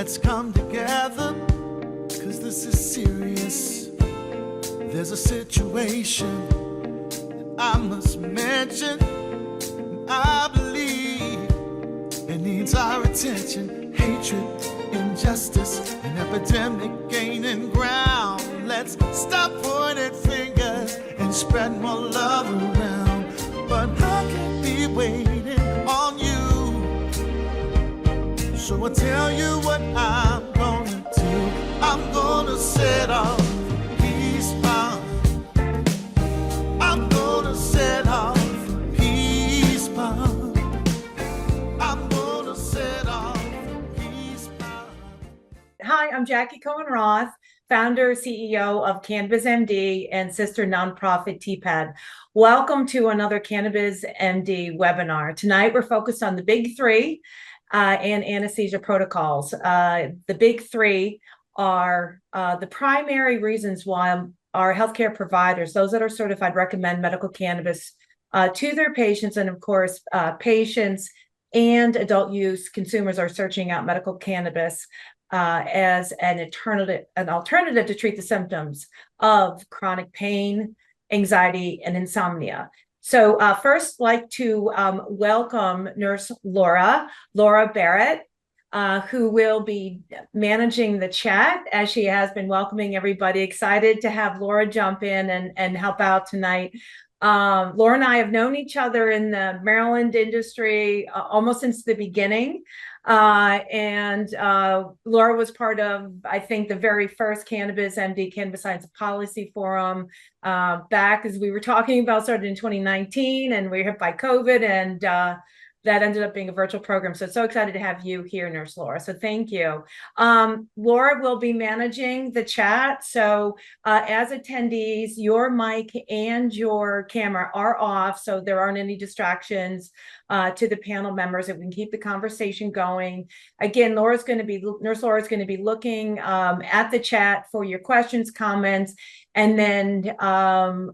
let's come together, cause this is serious. There's a situation that I must mention. I believe it needs our attention. Hatred, injustice, an epidemic gaining ground. Let's stop pointing fingers and spread more love around. But I can't be waiting on you, so I'll tell you what I'm gonna do. I'm gonna set off peace bomb. I'm gonna set off peace bomb. I'm gonna set off peace bomb. Hi, I'm Jacquie Cohen Roth, founder, CEO of CannabizMD and sister nonprofit TPAD. Welcome to another CannabizMD webinar. Tonight, we're focused on the big three and anesthesia protocols. The big three are the primary reasons why our healthcare providers, those that are certified, recommend medical cannabis to their patients. And of course, patients and adult use consumers are searching out medical cannabis as an alternative to treat the symptoms of chronic pain, anxiety, and insomnia. So first, like to welcome Nurse Laura Barrett, who will be managing the chat, as she has been welcoming everybody. Excited to have Laura jump in and help out tonight. Laura and I have known each other in the Maryland industry almost since the beginning. Laura was part of, I think, the very first CannabizMD, Cannabis Science Policy Forum, back as we were talking about, started in 2019, and we were hit by COVID, and that ended up being a virtual program. So excited to have you here, Nurse Laura. So thank you. Laura will be managing the chat. So as attendees, your mic and your camera are off, so there aren't any distractions to the panel members, that we can keep the conversation going. Again, Nurse Laura is going to be looking at the chat for your questions, comments, and then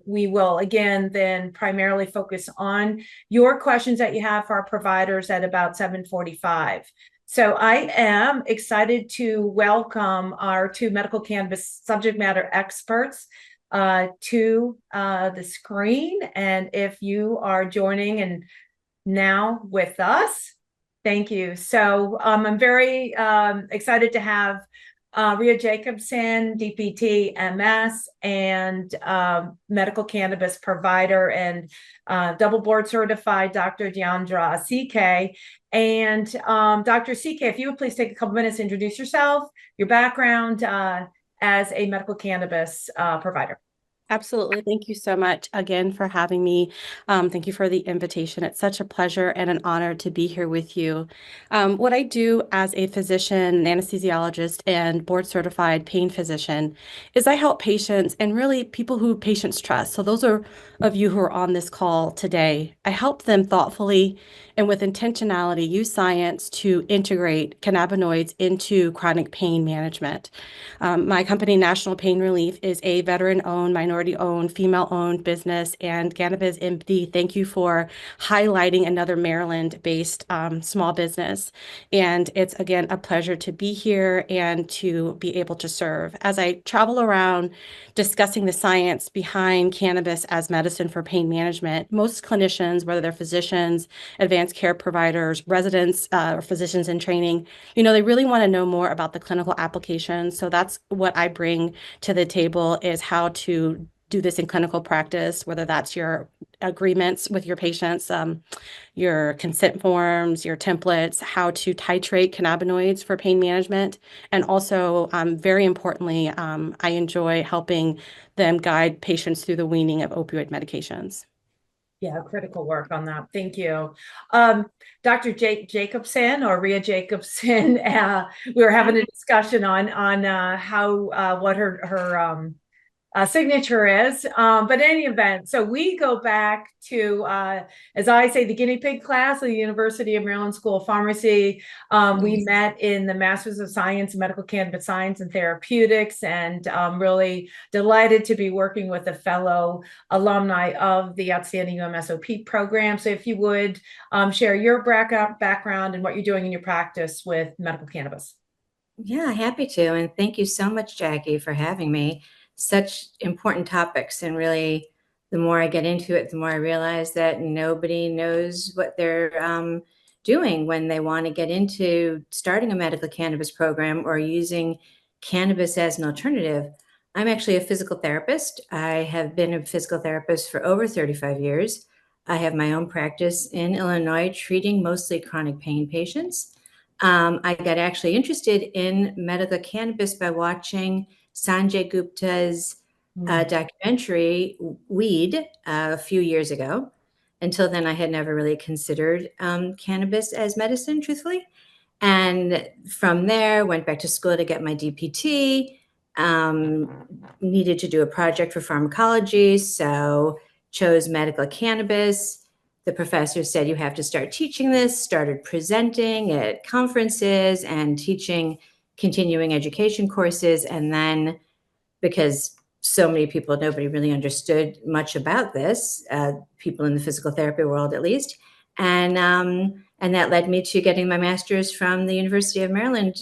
we will again then primarily focus on your questions that you have for our providers at about 7:45. So I am excited to welcome our two medical cannabis subject matter experts to the screen. And if you are joining and now with us, thank you. So I'm very excited to have Rhea Jacobson, DPT, MS, and medical cannabis provider and double board certified Dr. Deondra Asike. And Dr. Asike, if you would please take a couple minutes to introduce yourself, your background as a medical cannabis provider. Absolutely. Thank you so much again for having me. Thank you for the invitation. It's such a pleasure and an honor to be here with you. What I do as a physician, anesthesiologist, and board certified pain physician is I help patients, and really people who patients trust. So those are of you who are on this call today. I help them thoughtfully and with intentionality use science to integrate cannabinoids into chronic pain management. My company, National Pain Relief, is a veteran-owned, minority-owned, female-owned business, and CannabizMD, thank you for highlighting another Maryland-based small business. And it's, again, a pleasure to be here and to be able to serve. As I travel around discussing the science behind cannabis as medicine for pain management, most clinicians, whether they're physicians, advanced care providers, residents, or physicians in training, they really want to know more about the clinical applications. So that's what I bring to the table, is how to do this in clinical practice, whether that's your agreements with your patients, your consent forms, your templates, how to titrate cannabinoids for pain management. And also, very importantly, I enjoy helping them guide patients through the weaning of opioid medications. Yeah, critical work on that. Thank you. Dr. Jacobson, or Rhea Jacobson, we were having a discussion on what her signature is, but in any event, so we go back to, as I say, the guinea pig class of the University of Maryland School of Pharmacy. We met in the Masters of Science in Medical Cannabis Science and Therapeutics, and really delighted to be working with a fellow alumni of the outstanding UMSOP program. So if you would share your background and what you're doing in your practice with medical cannabis. Yeah, happy to. And thank you so much, Jackie, for having me. Such important topics. And really, the more I get into it, the more I realize that nobody knows what they're doing when they want to get into starting a medical cannabis program or using cannabis as an alternative. I'm actually a physical therapist. I have been a physical therapist for over 35 years. I have my own practice in Illinois, treating mostly chronic pain patients. I got actually interested in medical cannabis by watching Sanjay Gupta's documentary, Weed, a few years ago. Until then, I had never really considered cannabis as medicine, truthfully. And from there, went back to school to get my DPT. Needed to do a project for pharmacology, so chose medical cannabis. The professor said, you have to start teaching this, started presenting at conferences and teaching continuing education courses. And then, because so many people, nobody really understood much about this, people in the physical therapy world at least. And that led me to getting my master's from the University of Maryland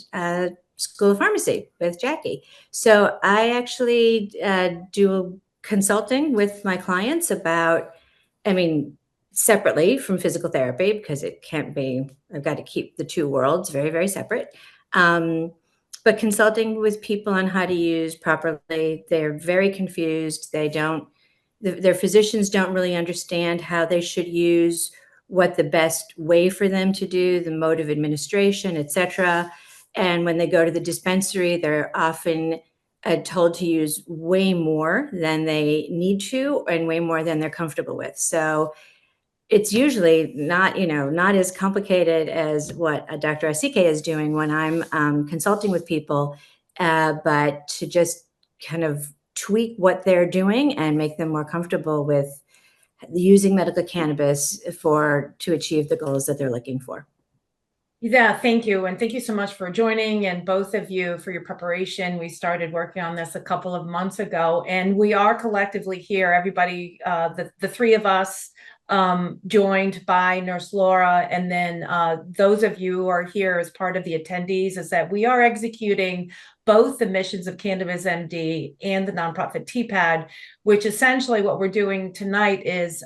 School of Pharmacy with Jackie. So I actually do consulting with my clients about, separately from physical therapy, because it can't be, I've got to keep the two worlds very, very separate. But consulting with people on how to use properly, they're very confused. Their physicians don't really understand how they should use, what the best way for them to do, the mode of administration, et cetera. And when they go to the dispensary, they're often told to use way more than they need to and way more than they're comfortable with. So it's usually not as complicated as what Dr. Asike is doing when I'm consulting with people, but to just kind of tweak what they're doing and make them more comfortable with using medical cannabis to achieve the goals that they're looking for. Yeah, thank you. And thank you so much for joining, and both of you for your preparation. We started working on this a couple of months ago, and we are collectively here, everybody, the three of us, joined by Nurse Laura, and then those of you who are here as part of the attendees, is that we are executing both the missions of CannabizMD and the nonprofit TPAD, which essentially what we're doing tonight is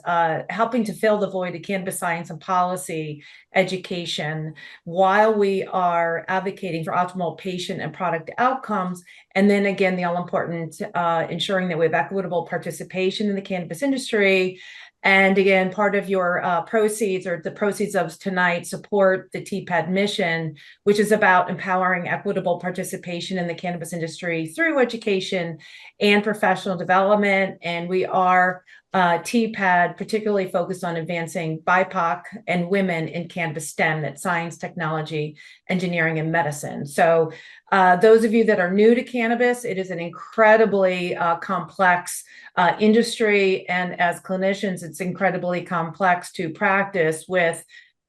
helping to fill the void of cannabis science and policy education while we are advocating for optimal patient and product outcomes. And then again, the all-important ensuring that we have equitable participation in the cannabis industry. And again, part of your proceeds, or the proceeds of tonight, support the TPAD mission, which is about empowering equitable participation in the cannabis industry through education and professional development. And we are TPAD particularly focused on advancing BIPOC and women in cannabis STEM, that's science, technology, engineering, and medicine. So those of you that are new to cannabis, it is an incredibly complex industry. And as clinicians, it's incredibly complex to practice with.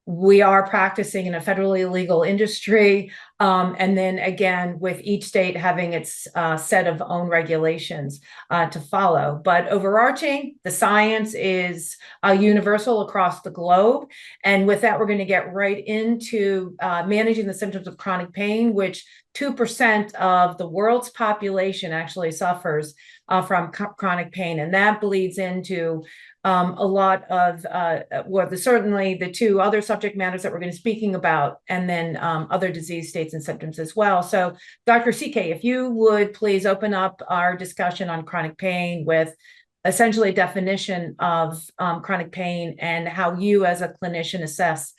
We are practicing in a federally legal industry. And then again, with each state having its set of own regulations to follow. But overarching, the science is universal across the globe. And with that, we're going to get right into managing the symptoms of chronic pain, which 2% of the world's population actually suffers from chronic pain. And that bleeds into a lot of, certainly the two other subject matters that we're going to be speaking about, and then other disease states and symptoms as well. So Dr. Asike, if you would please open up our discussion on chronic pain with essentially a definition of chronic pain and how you as a clinician assess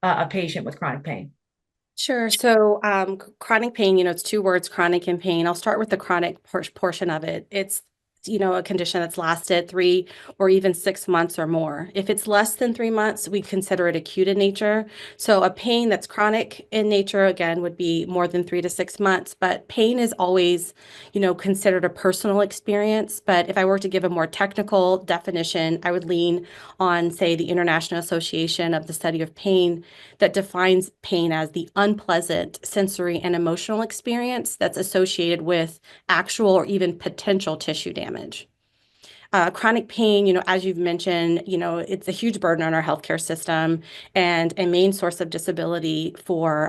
a patient with chronic pain. Sure. So chronic pain, it's two words, chronic and pain. I'll start with the chronic portion of it. It's a condition that's lasted 3 or even 6 months or more. If it's less than 3 months, we consider it acute in nature. So a pain that's chronic in nature, again, would be more than 3 to 6 months. But pain is always, considered a personal experience. But if I were to give a more technical definition, I would lean on, say, the International Association of the Study of Pain, that defines pain as the unpleasant sensory and emotional experience that's associated with actual or even potential tissue damage. Chronic pain, as you've mentioned, it's a huge burden on our healthcare system and a main source of disability for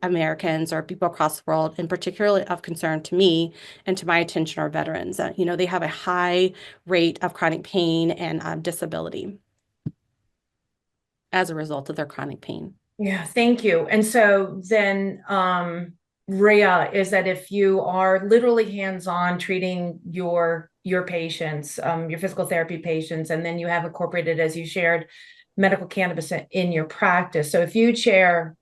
Americans or people across the world, and particularly of concern to me and to my attention are veterans. They have a high rate of chronic pain and disability as a result of their chronic pain. Yeah, thank you. And so then, Rhea, is that if you are literally hands-on treating your patients, your physical therapy patients, and then you have incorporated, as you shared, medical cannabis in your practice. So if you share,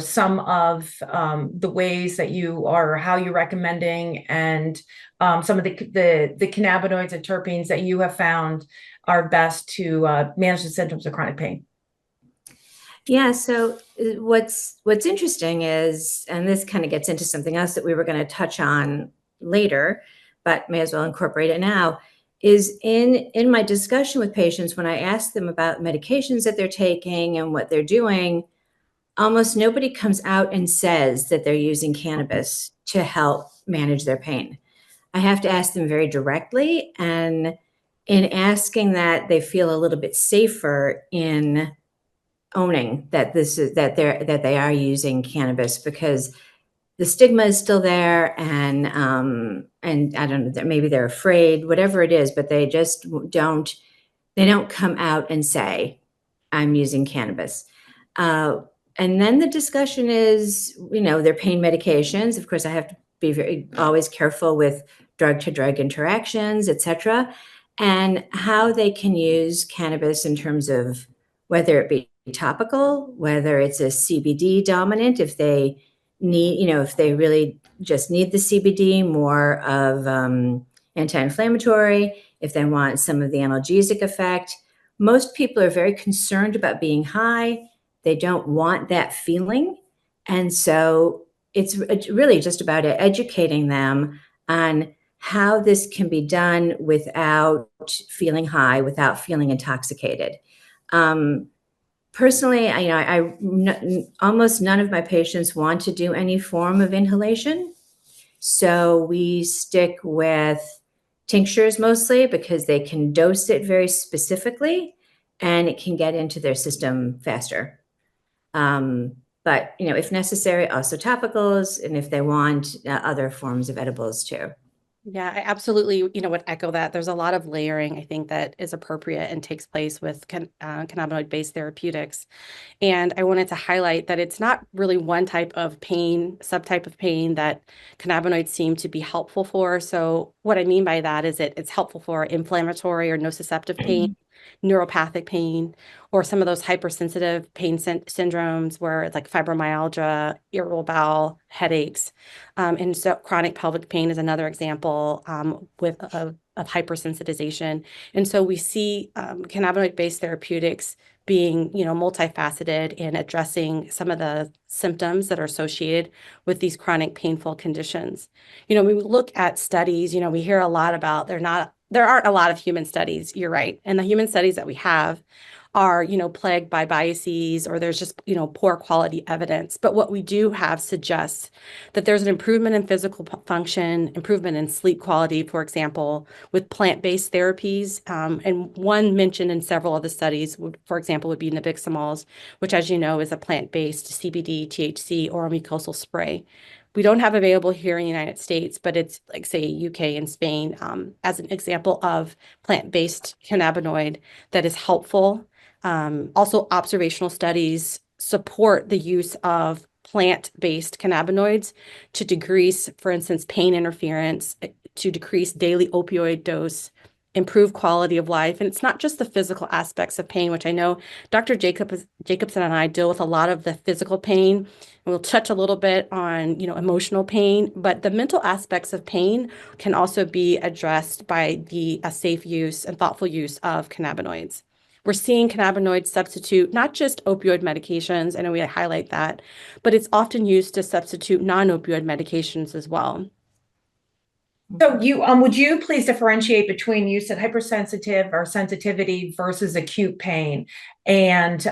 some of the ways that you are, how you're recommending, and some of the cannabinoids and terpenes that you have found are best to manage the symptoms of chronic pain. Yeah, so what's interesting is, and this kind of gets into something else that we were going to touch on later, but may as well incorporate it now, is in my discussion with patients, when I ask them about medications that they're taking and what they're doing, almost nobody comes out and says that they're using cannabis to help manage their pain. I have to ask them very directly, and in asking that, they feel a little bit safer in owning that they are using cannabis, because the stigma is still there, and I don't know, maybe they're afraid, whatever it is, but they just don't come out and say, I'm using cannabis. And then the discussion is, their pain medications. Of course, I have to be always careful with drug-to-drug interactions, et cetera, and how they can use cannabis in terms of whether it be topical, whether it's a CBD dominant, if they need, if they really just need the CBD, more of anti-inflammatory, if they want some of the analgesic effect. Most people are very concerned about being high. They don't want that feeling. And so it's really just about educating them on how this can be done without feeling high, without feeling intoxicated. Personally, almost none of my patients want to do any form of inhalation. So we stick with tinctures mostly, because they can dose it very specifically and it can get into their system faster. But, if necessary, also topicals, and if they want other forms of edibles too. Yeah, I absolutely, would echo that. There's a lot of layering, I think, that is appropriate and takes place with cannabinoid-based therapeutics. And I wanted to highlight that it's not really one type of pain, subtype of pain that cannabinoids seem to be helpful for. So what I mean by that is it's helpful for inflammatory or nociceptive pain, neuropathic pain, or some of those hypersensitive pain syndromes where it's like fibromyalgia, irritable bowel, headaches. And so chronic pelvic pain is another example of hypersensitization. And so we see cannabinoid-based therapeutics being, multifaceted in addressing some of the symptoms that are associated with these chronic painful conditions. We look at studies, we hear a lot about there aren't a lot of human studies, you're right. And the human studies that we have are, plagued by biases, or there's just, poor quality evidence. But what we do have suggests that there's an improvement in physical function, improvement in sleep quality, for example, with plant-based therapies. And one mentioned in several of the studies, for example, would be nabiximols, which, as you know, is a plant-based CBD, THC, oral mucosal spray. We don't have available here in the United States, but it's like, say, UK and Spain as an example of plant-based cannabinoid that is helpful. Also, observational studies support the use of plant-based cannabinoids to decrease, for instance, pain interference, to decrease daily opioid dose, improve quality of life. And it's not just the physical aspects of pain, which I know Dr. Jacobson and I deal with a lot of the physical pain. We'll touch a little bit on, emotional pain, but the mental aspects of pain can also be addressed by a safe use and thoughtful use of cannabinoids. We're seeing cannabinoids substitute not just opioid medications, I know we highlight that, but it's often used to substitute non-opioid medications as well. So would you please differentiate between, you said hypersensitive or sensitivity versus acute pain, and is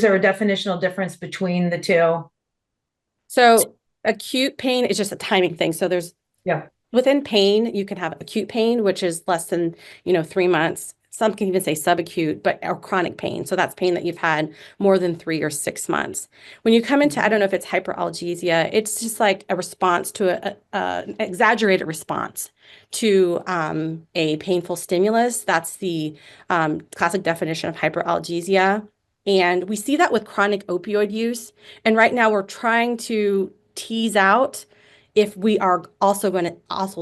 there a definitional difference between the two? So acute pain is just a timing thing. So there's Within pain, you can have acute pain, which is less than, 3 months. Some can even say subacute, or chronic pain. So that's pain that you've had more than 3 or 6 months. When you come into, I don't know if it's hyperalgesia, it's just like a response to an exaggerated response to a painful stimulus. That's the classic definition of hyperalgesia. And we see that with chronic opioid use. And right now we're trying to tease out if we are also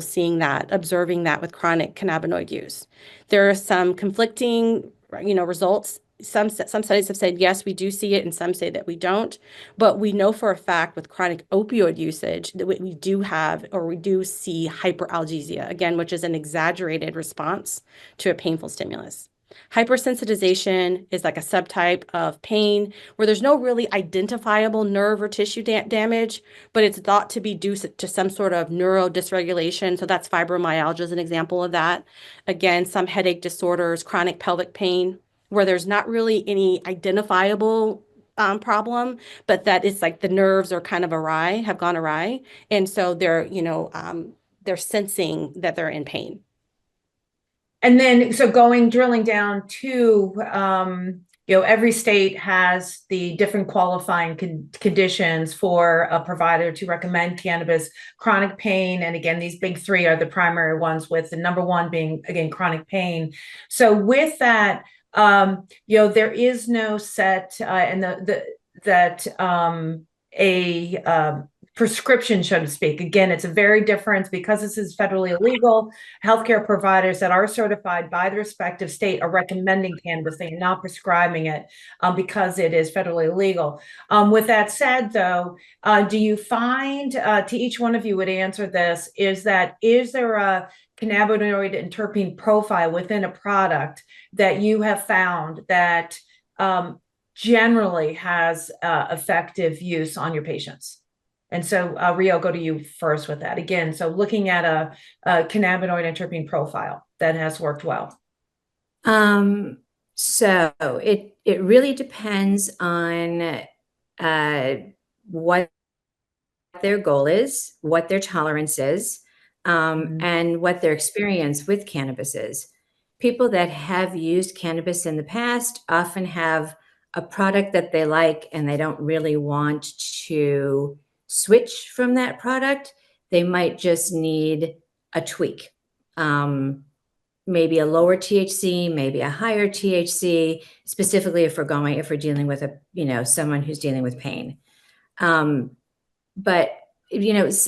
seeing that, observing that with chronic cannabinoid use. There are some conflicting, results. Some studies have said, yes, we do see it, and some say that we don't. But we know for a fact with chronic opioid usage that we do see hyperalgesia, again, which is an exaggerated response to a painful stimulus. Hypersensitization is like a subtype of pain where there's no really identifiable nerve or tissue damage, but it's thought to be due to some sort of neuro dysregulation. So that's fibromyalgia is an example of that. Again, some headache disorders, chronic pelvic pain, where there's not really any identifiable problem, but that it's like the nerves are kind of have gone awry. And so they're sensing that they're in pain. And then, so drilling down to, every state has the different qualifying conditions for a provider to recommend cannabis. Chronic pain, and again, these big three are the primary ones, with the number one being, again, chronic pain. So with that, there is no set, prescription, so to speak. Again, it's a very different, because this is federally illegal. Healthcare providers that are certified by the respective state are recommending cannabis. They are not prescribing it because it is federally illegal. With that said, though, do you find, to each one of you would answer this, is there a cannabinoid and terpene profile within a product that you have found that generally has effective use on your patients? And so, Rhea, I'll go to you first with that. Again, so looking at a cannabinoid and terpene profile that has worked well. So it really depends on what their goal is, what their tolerance is, and what their experience with cannabis is. People that have used cannabis in the past often have a product that they like, and they don't really want to switch from that product. They might just need a tweak, maybe a lower THC, maybe a higher THC, specifically if we're dealing with someone who's dealing with pain. But this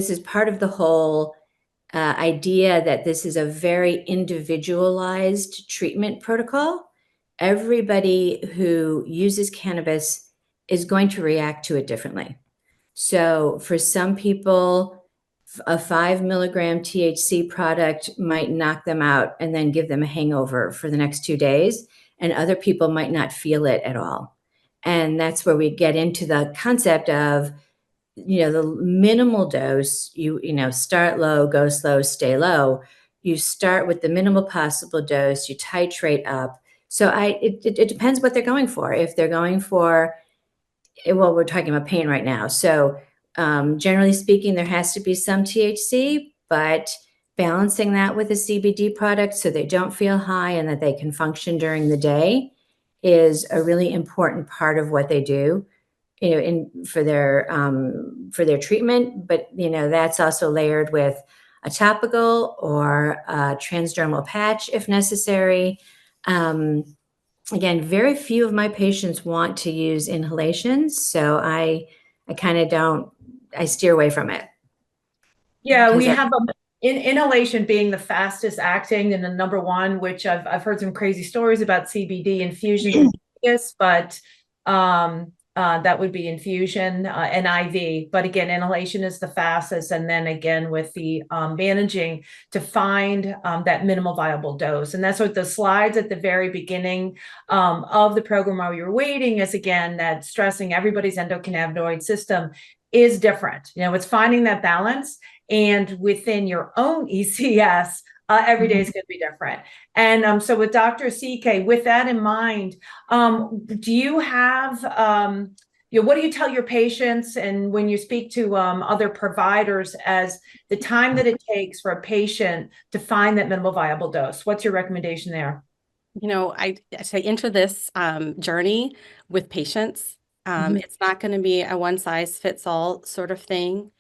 is part of the whole idea that this is a very individualized treatment protocol. Everybody who uses cannabis is going to react to it differently. So for some people, a 5 milligram THC product might knock them out and then give them a hangover for the next 2 days. And other people might not feel it at all. And that's where we get into the concept of, the minimal dose, start low, go slow, stay low. You start with the minimal possible dose, you titrate up. So it depends what they're going for. If they're going for, well, we're talking about pain right now. So generally speaking, there has to be some THC, but balancing that with a CBD product so they don't feel high and that they can function during the day is a really important part of what they do, for their treatment. But, that's also layered with a topical or a transdermal patch if necessary. Again, very few of my patients want to use inhalations, so I kind of I steer away from it. Yeah, we have inhalation being the fastest acting and the number one, which I've heard some crazy stories about CBD infusions, but that would be infusion and IV. But again, inhalation is the fastest. And then again, with the managing to find that minimal viable dose. And that's what the slides at the very beginning of the program while we were waiting is, again, that stressing everybody's endocannabinoid system is different. It's finding that balance. And within your own ECS, every day is going to be different. And so with Dr. Asike, with that in mind, do you have what do you tell your patients, and when you speak to other providers, as the time that it takes for a patient to find that minimal viable dose? What's your recommendation there? I say enter this journey with patients. It's not going to be a one size fits all sort of thing.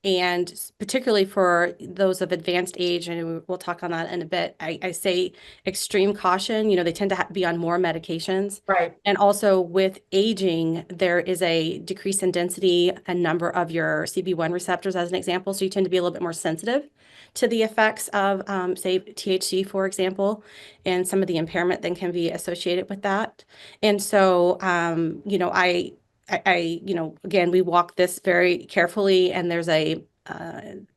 And particularly for those of advanced age, and we'll talk on that in a bit, I say extreme caution. They tend to be on more medications. Right. And also with aging, there is a decrease in density and number of your CB1 receptors, as an example. So you tend to be a little bit more sensitive to the effects of, say, THC, for example, and some of the impairment that can be associated with that. And so, again, we walk this very carefully, and there's a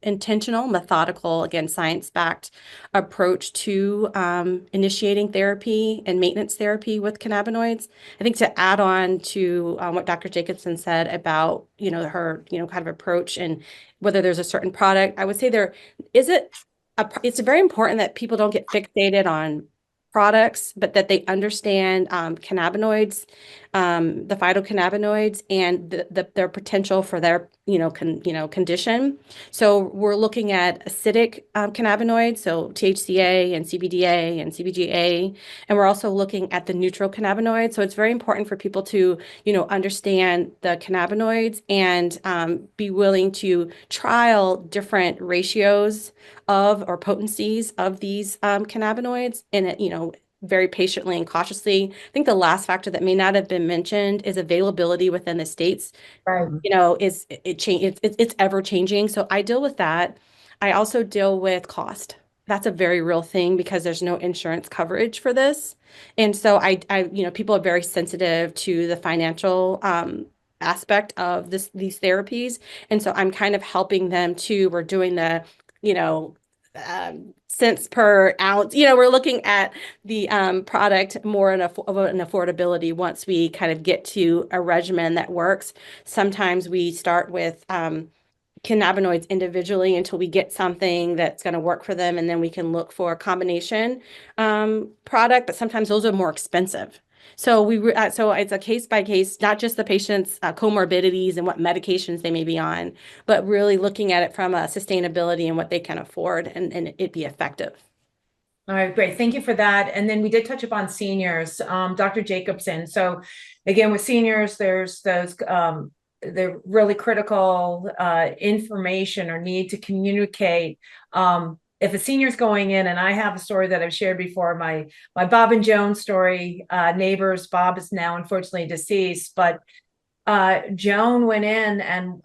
intentional, methodical, again, science-backed approach to initiating therapy and maintenance therapy with cannabinoids. I think to add on to what Dr. Jacobson said about, her, kind of approach and whether there's a certain product, I would say it's very important that people don't get fixated on products, but that they understand cannabinoids, the phytocannabinoids, and their potential for their condition. So we're looking at acidic cannabinoids, so THCA and CBDA and CBGA, and we're also looking at the neutral cannabinoids. So it's very important for people to understand the cannabinoids and be willing to trial different ratios of or potencies of these cannabinoids, and very patiently and cautiously. I think the last factor that may not have been mentioned is availability within the states. Right. It's ever changing. So I deal with that. I also deal with cost. That's a very real thing because there's no insurance coverage for this. And so people are very sensitive to the financial aspect of these therapies. And so I'm kind of helping them too. We're doing the cents per ounce. We're looking at the product more of an affordability once we kind of get to a regimen that works. Sometimes we start with cannabinoids individually until we get something that's going to work for them, and then we can look for a combination product, but sometimes those are more expensive. So so it's a case by case, not just the patient's comorbidities and what medications they may be on, but really looking at it from a sustainability and what they can afford and it be effective. All right, great. Thank you for that. And then we did touch upon seniors, Dr. Jacobson. So again, with seniors, there's those the really critical information or need to communicate. If a senior's going in, and I have a story that I've shared before, my Bob and Joan story, neighbors. Bob is now unfortunately deceased, but Joan went in and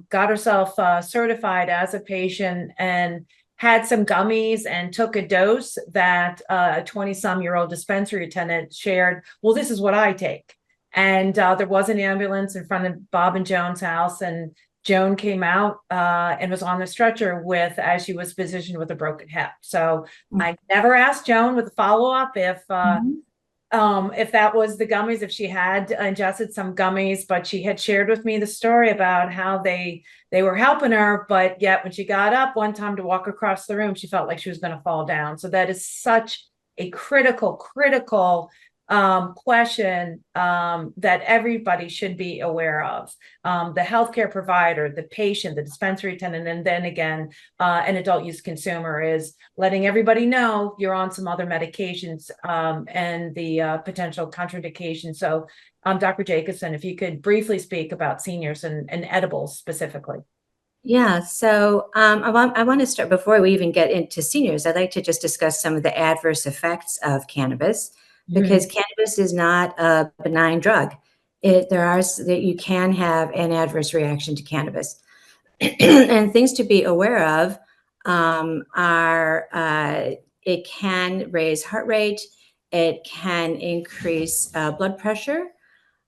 got herself certified as a patient and had some gummies and took a dose that a 20-some-year-old dispensary attendant shared. Well, this is what I take. And there was an ambulance in front of Bob and Joan's house, and Joan came out and was on the stretcher as she was positioned with a broken hip. So I never asked Joan with a follow-up if that was the gummies, if she had ingested some gummies, but she had shared with me the story about how they were helping her, but yet when she got up one time to walk across the room, she felt like she was going to fall down. So that is such a critical question that everybody should be aware of. The healthcare provider, the patient, the dispensary attendant, and then again, an adult use consumer is letting everybody know you're on some other medications and the potential contraindications. So Dr. Jacobson, if you could briefly speak about seniors and edibles specifically. Yeah, so I want to start, before we even get into seniors, I'd like to just discuss some of the adverse effects of cannabis, because cannabis is not a benign drug. You can have an adverse reaction to cannabis. And things to be aware of are it can raise heart rate, it can increase blood pressure,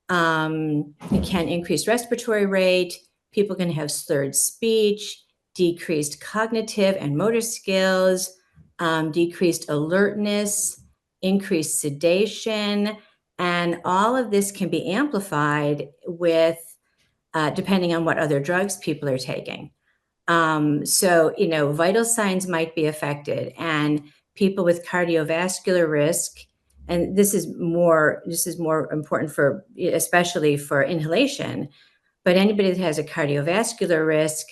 it can increase respiratory rate, people can have slurred speech, decreased cognitive and motor skills, decreased alertness, increased sedation, and all of this can be amplified with depending on what other drugs people are taking. So, vital signs might be affected, and people with cardiovascular risk and this is more important for, especially for inhalation, but anybody that has a cardiovascular risk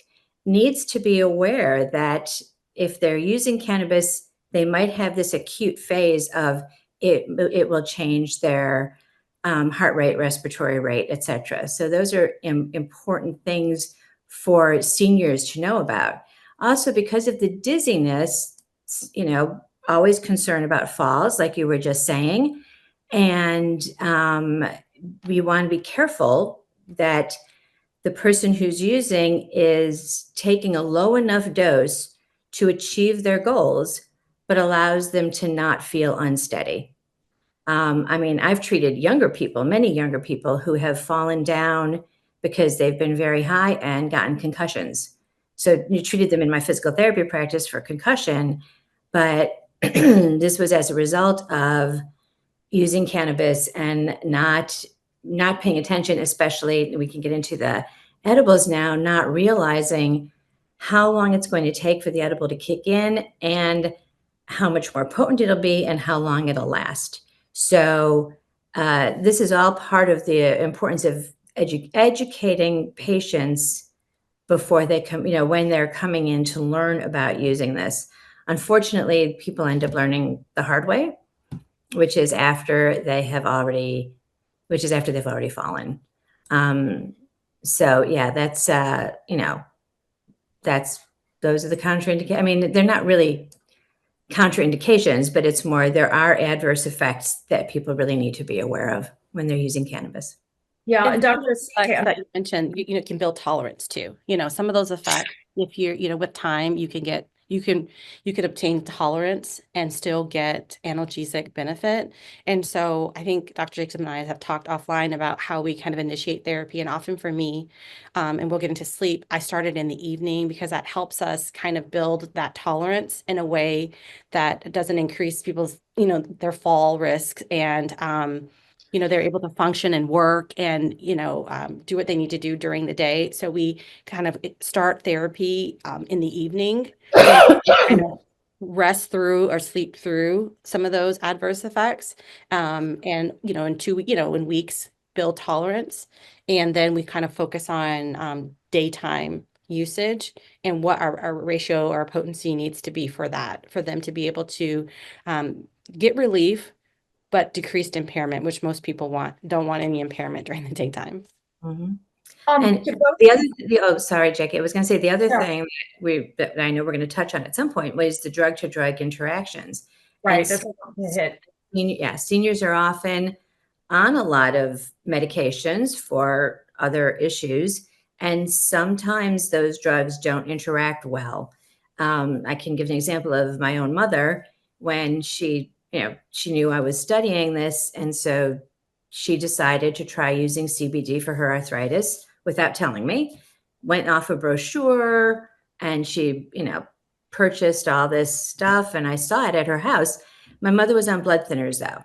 needs to be aware that if they're using cannabis, they might have this acute phase of it will change their heart rate, respiratory rate, etc. So those are important things for seniors to know about. Also, because of the dizziness, always concerned about falls, like you were just saying. And we want to be careful that the person who's using is taking a low enough dose to achieve their goals, but allows them to not feel unsteady. I mean, I've treated many younger people who have fallen down because they've been very high and gotten concussions. So you treated them in my physical therapy practice for concussion, but this was as a result of using cannabis and not paying attention, especially we can get into the edibles now, not realizing how long it's going to take for the edible to kick in and how much more potent it'll be and how long it'll last. So this is all part of the importance of educating patients before they come, when they're coming in to learn about using this. Unfortunately, people end up learning the hard way, which is after they've already fallen. So yeah, that's those are the contraindications. I mean, they're not really contraindications, but it's more there are adverse effects that people really need to be aware of when they're using cannabis. Yeah, And Dr. effects that you mentioned, can build tolerance too. Some of those effects, if you're, with time, you can obtain tolerance and still get analgesic benefit. And so I think Dr. Jacobson and I have talked offline about how we kind of initiate therapy. And often for me, and we'll get into sleep, I started in the evening because that helps us kind of build that tolerance in a way that doesn't increase people's, their fall risks, and they're able to function and work and, do what they need to do during the day. So we kind of start therapy in the evening and kind of rest through or sleep through some of those adverse effects. And, in weeks, build tolerance. And then we kind of focus on daytime usage and what our ratio or potency needs to be for them to be able to get relief, but decreased impairment, which most people don't want any impairment during the daytime. Mm-hmm. Um, And to both- the other, sorry, Jackie, I was going to say the other Sure. thing that I know we're going to touch on at some point was the drug-to-drug interactions. Right, And that's what I'm gonna hit. seniors are often on a lot of medications for other issues, and sometimes those drugs don't interact well. I can give an example of my own mother when she knew I was studying this, and so she decided to try using CBD for her arthritis without telling me, went off a brochure, and she, purchased all this stuff, and I saw it at her house. My mother was on blood thinners though,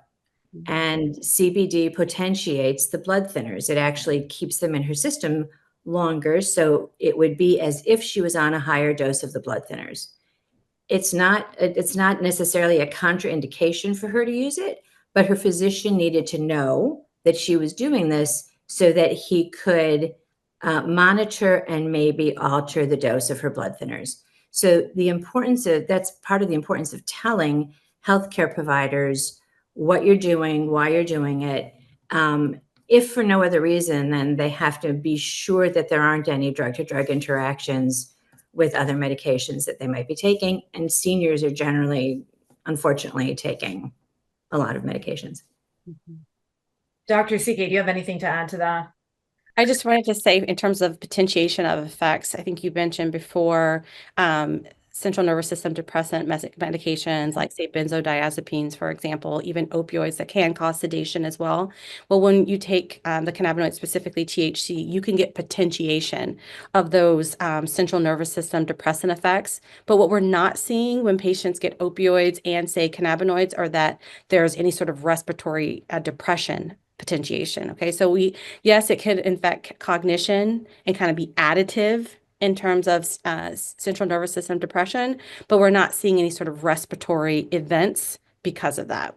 and CBD potentiates the blood thinners. It actually keeps them in her system longer, so it would be as if she was on a higher dose of the blood thinners. It's not necessarily a contraindication for her to use it, but her physician needed to know that she was doing this so that he could monitor and maybe alter the dose of her blood thinners. So that's part of the importance of telling healthcare providers what you're doing, why you're doing it. If for no other reason, then they have to be sure that there aren't any drug-to-drug interactions with other medications that they might be taking. And seniors are generally, unfortunately, taking a lot of medications. Dr. Asike, do you have anything to add to that? I just wanted to say, in terms of potentiation of effects, I think you mentioned before central nervous system depressant medications like, say, benzodiazepines, for example, even opioids that can cause sedation as well. Well, when you take the cannabinoids, specifically THC, you can get potentiation of those central nervous system depressant effects. But what we're not seeing when patients get opioids and, say, cannabinoids are that there's any sort of respiratory depression potentiation. Okay, so yes, it could affect cognition and kind of be additive in terms of central nervous system depression, but we're not seeing any sort of respiratory events because of that.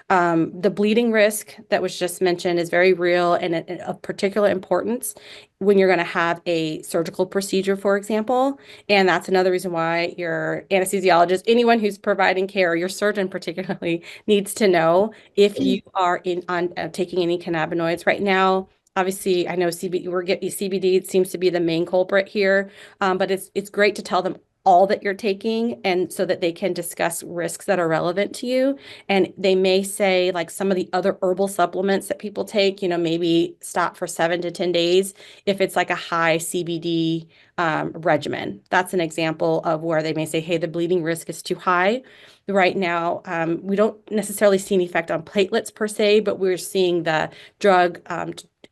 The bleeding risk that was just mentioned is very real and of particular importance when you're going to have a surgical procedure, for example. And that's another reason why your anesthesiologist, anyone who's providing care, or your surgeon particularly, needs to know if you are taking any cannabinoids right now. Obviously, I know CBD seems to be the main culprit here, but it's great to tell them all that you're taking, and so that they can discuss risks that are relevant to you. And they may say, like, some of the other herbal supplements that people take, maybe stop for 7 to 10 days if it's like a high CBD regimen. That's an example of where they may say, hey, the bleeding risk is too high. Right now, we don't necessarily see an effect on platelets per se, but we're seeing the drug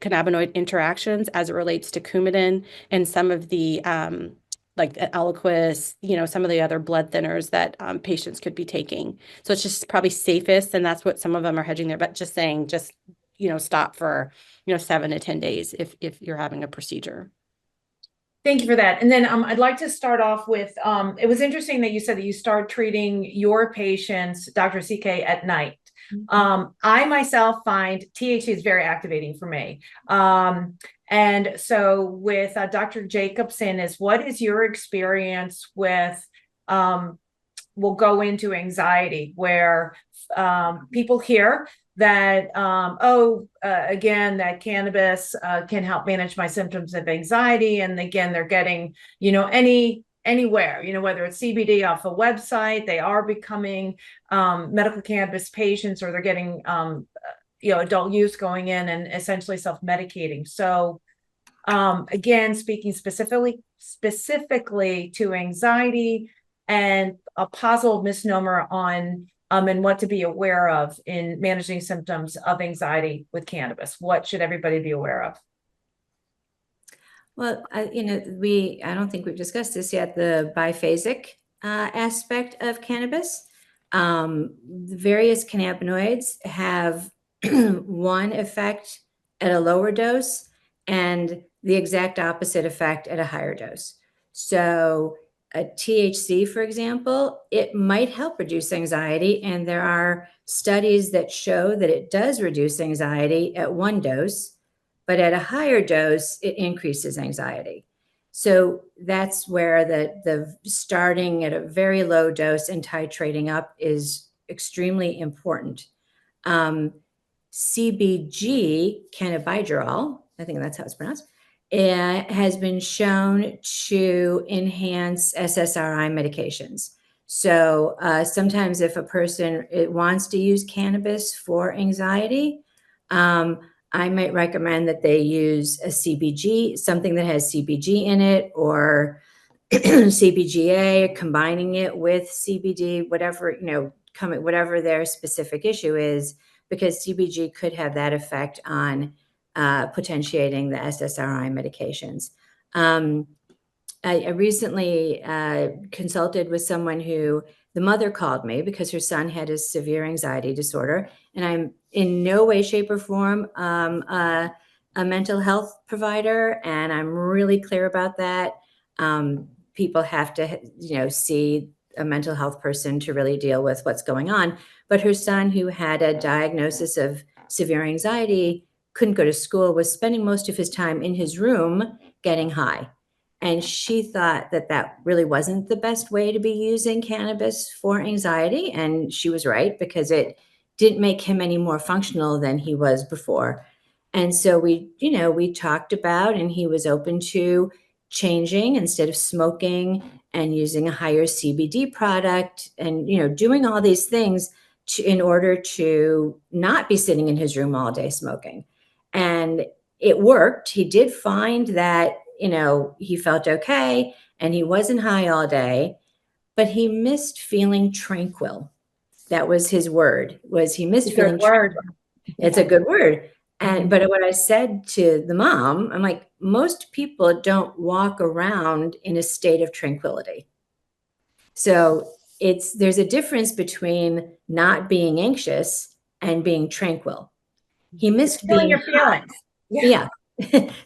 cannabinoid interactions as it relates to Coumadin and some of the like Eliquis, some of the other blood thinners that patients could be taking. So it's just probably safest, and that's what some of them are hedging there. But just saying, stop for 7 to 10 days if you're having a procedure. Thank you for that. And then I'd like to start off with, it was interesting that you said that you start treating your patients, Dr. Asike, at night. I myself find THC is very activating for me. And so with Dr. Jacobson, what is your experience with, we'll go into anxiety, where people hear that, again, that cannabis can help manage my symptoms of anxiety. And again, they're getting, anywhere, whether it's CBD off a website, they are becoming medical cannabis patients, or they're getting, adult use going in and essentially self-medicating. So again, speaking specifically to anxiety and a possible misnomer on and what to be aware of in managing symptoms of anxiety with cannabis. What should everybody be aware of? Well, I don't think we've discussed this yet, the biphasic aspect of cannabis. The various cannabinoids have one effect at a lower dose and the exact opposite effect at a higher dose. So a THC, for example, it might help reduce anxiety. And there are studies that show that it does reduce anxiety at one dose, but at a higher dose, it increases anxiety. So that's where the starting at a very low dose and titrating up is extremely important. CBG, cannabidiol, I think that's how it's pronounced, has been shown to enhance SSRI medications. So sometimes if a person wants to use cannabis for anxiety, I might recommend that they use a CBG, something that has CBG in it, or CBGA, combining it with CBD, whatever, whatever their specific issue is, because CBG could have that effect on potentiating the SSRI medications. I recently consulted with someone who, the mother called me because her son had a severe anxiety disorder, and I'm in no way, shape, or form a mental health provider, and I'm really clear about that. People have to, see a mental health person to really deal with what's going on. But her son, who had a diagnosis of severe anxiety, couldn't go to school, was spending most of his time in his room getting high. And she thought that that really wasn't the best way to be using cannabis for anxiety. And she was right, because it didn't make him any more functional than he was before. And so we talked about, and he was open to changing, instead of smoking and using a higher CBD product, and, doing all these things in order to not be sitting in his room all day smoking. And it worked. He did find that, he felt okay and he wasn't high all day, but he missed feeling tranquil. That was his word, was he missed feeling tranquil. It's a good word. And, but what I said to the mom, I'm like, most people don't walk around in a state of tranquility. So there's a difference between not being anxious and being tranquil. He missed Feeling being your feelings. Yeah.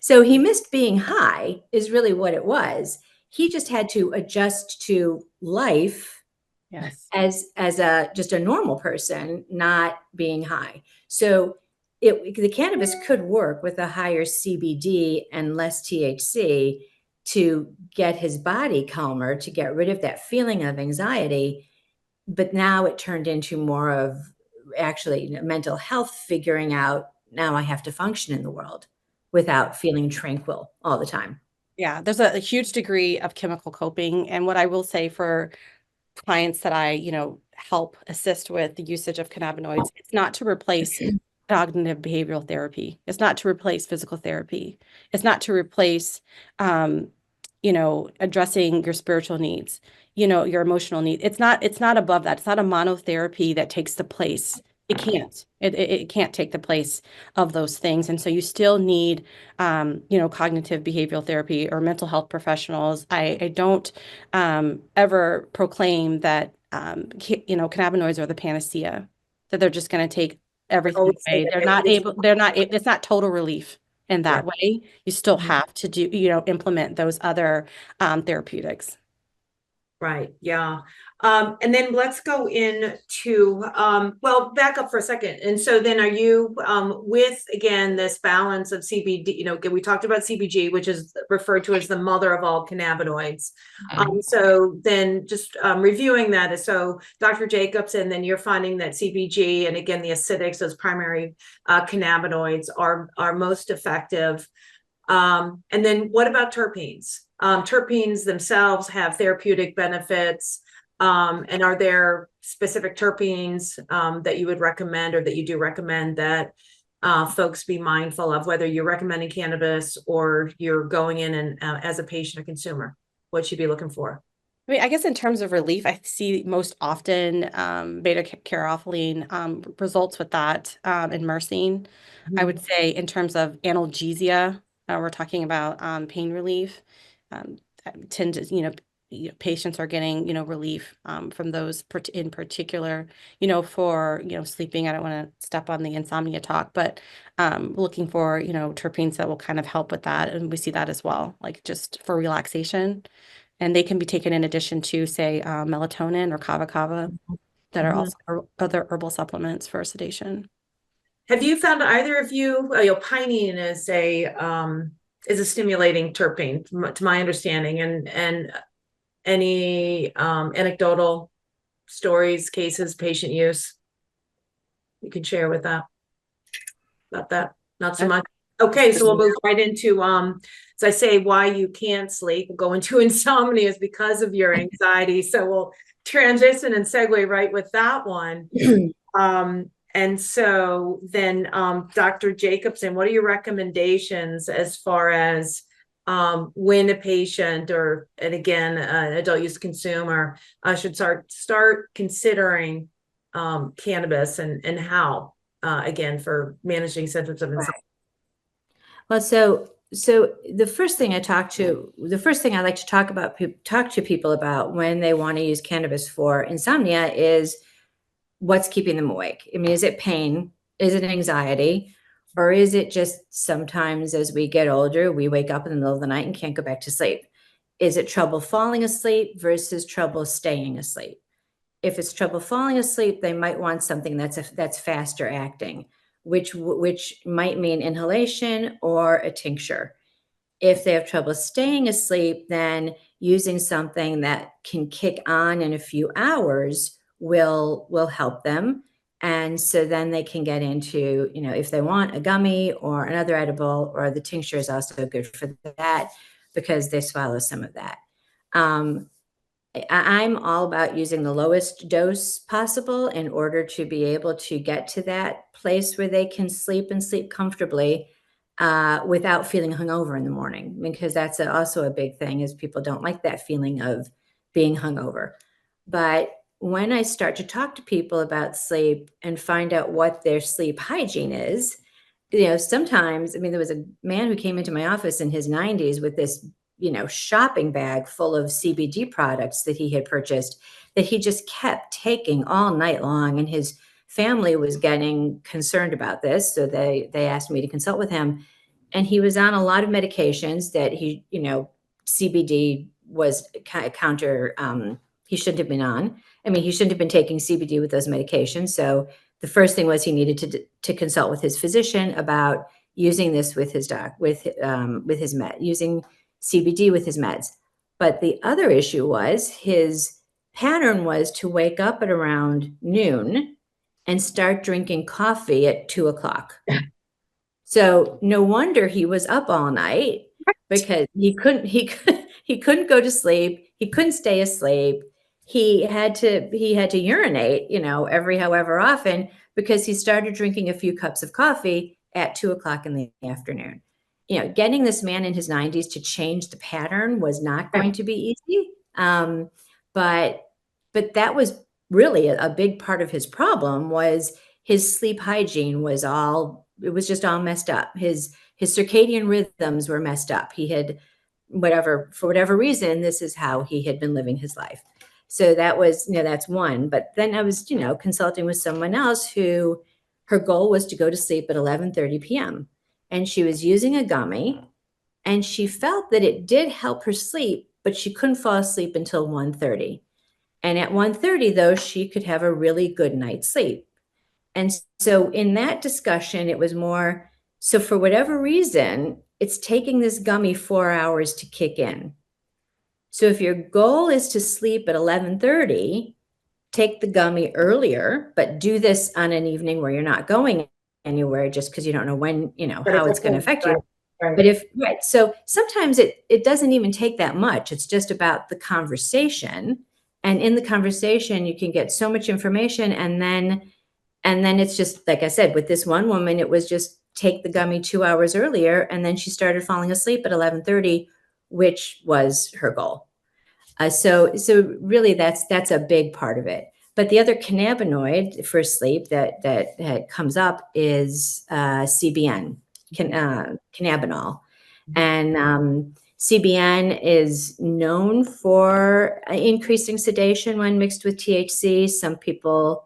So he missed being high is really what it was. He just had to adjust to life Yes. as a just a normal person not being high. So the cannabis could work with a higher CBD and less THC to get his body calmer, to get rid of that feeling of anxiety. But now it turned into more of actually mental health, figuring out now I have to function in the world without feeling tranquil all the time. Yeah, there's a huge degree of chemical coping. And what I will say for clients that I, help assist with the usage of cannabinoids, it's not to replace cognitive behavioral therapy. It's not to replace physical therapy. It's not to replace, addressing your spiritual needs, your emotional needs. It's not above that. It's not a monotherapy that takes the place. It can't. It can't take the place of those things. And so you still need, cognitive behavioral therapy or mental health professionals. I don't ever proclaim that, cannabinoids are the panacea, that they're just going to take everything Always say away. that They're they not always- able, it's not total relief in that way. You still have to do, implement those other therapeutics. Right, yeah. And then let's go into, well, back up for a second. And so then are you, with, again, this balance of CBD, we talked about CBG, which is referred to as the mother of all cannabinoids. So then just reviewing that, so Dr. Jacobson, then you're finding that CBG, and again, the acidics, those primary cannabinoids are most effective. And then what about terpenes? Terpenes themselves have therapeutic benefits. And are there specific terpenes that you would recommend, or that you do recommend, that folks be mindful of, whether you're recommending cannabis or you're going in and as a patient or consumer? What should you be looking for? I mean, I guess in terms of relief, I see most often beta-caryophyllene results with that in myrcene. I would say in terms of analgesia, we're talking about pain relief. Tend to, patients are getting, relief from those in particular, for, sleeping. I don't want to step on the insomnia talk, but looking for, terpenes that will kind of help with that. And we see that as well, like just for relaxation. And they can be taken in addition to, say, melatonin or kava kava, that are also other herbal supplements for sedation. Have you found, either of you, pinene is a stimulating terpene, to my understanding, and any anecdotal stories, cases, patient use you can share with that, about that? Not so much. Okay, so we'll move right into, as I say, why you can't sleep. We'll go into insomnia is because of your anxiety. So we'll transition and segue right with that one. And so then, Dr. Jacobson, what are your recommendations as far as when a patient, and again, an adult use consumer should start considering cannabis, and how, again, for managing symptoms of insomnia? Well, so the first thing I like to talk to people about when they want to use cannabis for insomnia is what's keeping them awake. I mean, is it pain? Is it anxiety? Or is it just sometimes as we get older, we wake up in the middle of the night and can't go back to sleep? Is it trouble falling asleep versus trouble staying asleep? If it's trouble falling asleep, they might want something that's faster acting, which might mean inhalation or a tincture. If they have trouble staying asleep, then using something that can kick on in a few hours will help them. And so then they can get into, if they want a gummy or another edible, or the tincture is also good for that because they swallow some of that. I'm all about using the lowest dose possible in order to be able to get to that place where they can sleep and sleep comfortably without feeling hungover in the morning, because that's also a big thing, is people don't like that feeling of being hungover. But when I start to talk to people about sleep and find out what their sleep hygiene is, sometimes, there was a man who came into my office in his 90s with this, shopping bag full of CBD products that he had purchased that he just kept taking all night long. And his family was getting concerned about this. So they asked me to consult with him. And he was on a lot of medications that CBD was counter he shouldn't have been on. I mean, he shouldn't have been taking CBD with those medications. So the first thing was he needed to consult with his physician about using this with his his med, using CBD with his meds. But the other issue was his pattern was to wake up at around noon and start drinking coffee at 2 o'clock. So no wonder he was up all night, because he couldn't go to sleep. He couldn't stay asleep. He had to urinate, every however often, because he started drinking a few cups of coffee at 2 o'clock in the afternoon. Getting this man in his 90s to change the pattern was not going to be easy. But that was really a big part of his problem. Was his sleep hygiene was just all messed up. His circadian rhythms were messed up. He had for whatever reason, this is how he had been living his life. So that was, that's one. But then I was, consulting with someone else who her goal was to go to sleep at 11:30 p.m. And she was using a gummy, and she felt that it did help her sleep, but she couldn't fall asleep until 1:30. And at 1:30, though, she could have a really good night's sleep. And so in that discussion, it was more, so for whatever reason, it's taking this gummy 4 hours to kick in. So if your goal is to sleep at 11:30, take the gummy earlier, but do this on an evening where you're not going anywhere, just because you don't know when, how it's going to affect you. Right. But so sometimes it doesn't even take that much. It's just about the conversation. And in the conversation, you can get so much information. And then it's just, like I said, with this one woman, it was just take the gummy 2 hours earlier. And then she started falling asleep at 11:30, which was her goal. So really that's a big part of it. But the other cannabinoid for sleep that comes up is CBN, cannabinol. And CBN is known for increasing sedation when mixed with THC. Some people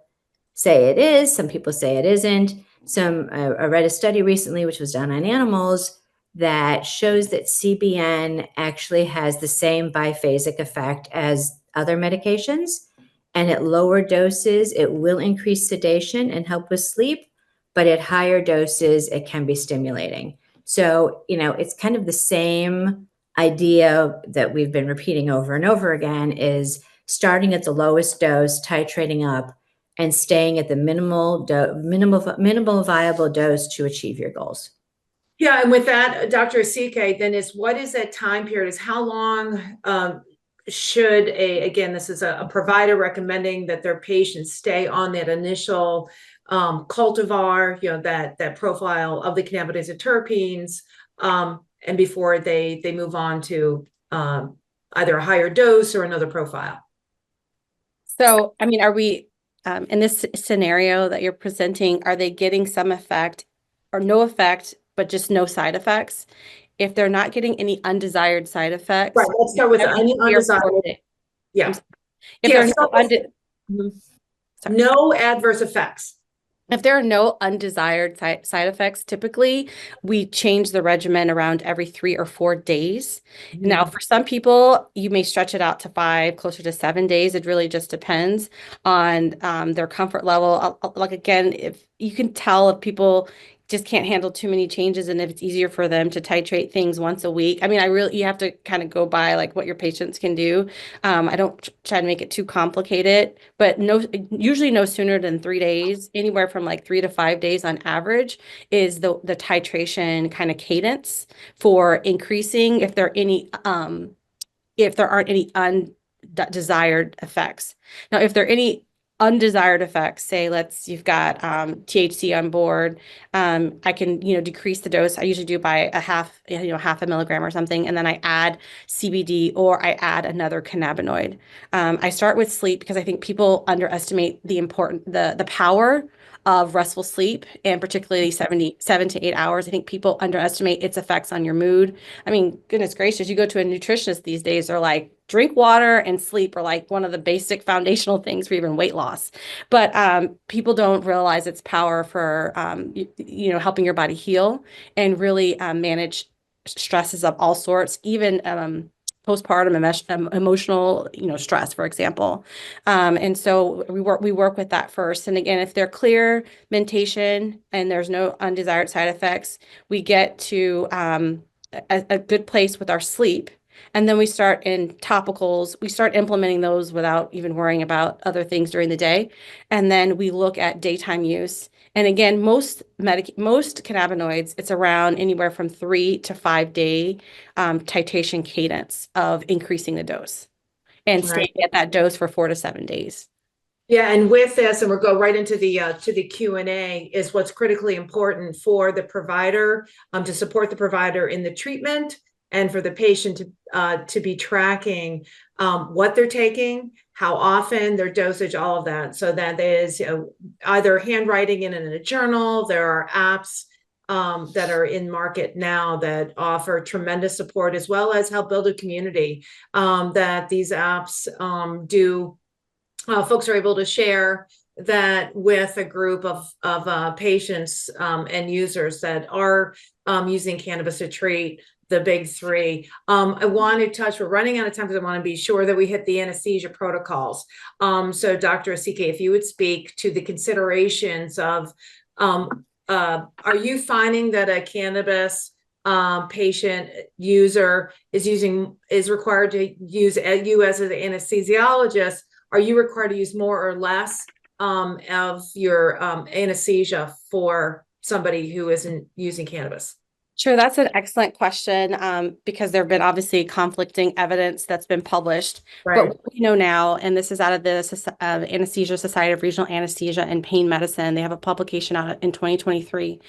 say it is, some people say it isn't. I read a study recently, which was done on animals, that shows that CBN actually has the same biphasic effect as other medications. And at lower doses, it will increase sedation and help with sleep, but at higher doses, it can be stimulating. So, it's kind of the same idea that we've been repeating over and over again, is starting at the lowest dose, titrating up, and staying at the minimal viable dose to achieve your goals. Yeah, and with that, Dr. Asike, then what is that time period? Is how long should again, this is a provider recommending that their patients stay on that initial cultivar, that profile of the cannabinoids and terpenes, and before they move on to either a higher dose or another profile? So, I mean, are we, in this scenario that you're presenting, are they getting some effect or no effect, but just no side effects? If they're not getting any undesired side effects. Right, let's start with any undesired. Yeah. If there are no adverse effects. If there are no undesired side effects, typically we change the regimen around every 3 or 4 days. Mm-hmm. Now, for some people, you may stretch it out to 5, closer to 7 days. It really just depends on their comfort level. Like, again, if you can tell if people just can't handle too many changes, and if it's easier for them to titrate things once a week. I mean, you have to kind of go by like what your patients can do. I don't try to make it too complicated, but usually no sooner than 3 days, anywhere from like 3 to 5 days on average is the titration kind of cadence for increasing if there aren't any undesired effects. Now, if there are any undesired effects, say you've got THC on board, I can decrease the dose. I usually do by half a milligram or something, and then I add CBD or I add another cannabinoid. I start with sleep because I think people underestimate the power of restful sleep, and particularly 7 to 8 hours. I think people underestimate its effects on your mood. I mean, goodness gracious, you go to a nutritionist these days, they're like, drink water and sleep are like one of the basic foundational things for even weight loss. But people don't realize its power for, helping your body heal and really manage stresses of all sorts, even postpartum emotional, stress, for example. And so we work with that first. And again, if they're clear mentation and there's no undesired side effects, we get to a good place with our sleep. And then we start in topicals. We start implementing those without even worrying about other things during the day. And then we look at daytime use. And again, most cannabinoids, it's around anywhere from 3 to 5 day titration cadence of increasing the dose and staying at that dose for 4 to 7 days. Yeah, and with this, and we'll go right into the Q&A, is what's critically important for the provider to support the provider in the treatment, and for the patient to be tracking what they're taking, how often, their dosage, all of that. So that is either handwriting in a journal. There are apps that are in market now that offer tremendous support, as well as help build a community that these apps do. Folks are able to share that with a group of patients and users that are using cannabis to treat the big three. I want to touch, we're running out of time because I want to be sure that we hit the anesthesia protocols. So Dr. Asike, if you would speak to the considerations of, are you finding that a cannabis patient user is required to use you as an anesthesiologist? Are you required to use more or less of your anesthesia for somebody who isn't using cannabis? Sure, that's an excellent question because there have been obviously conflicting evidence that's been published. Right. But what we know now, and this is out of the Anesthesia Society of Regional Anesthesia and Pain Medicine, they have a publication out in 2023,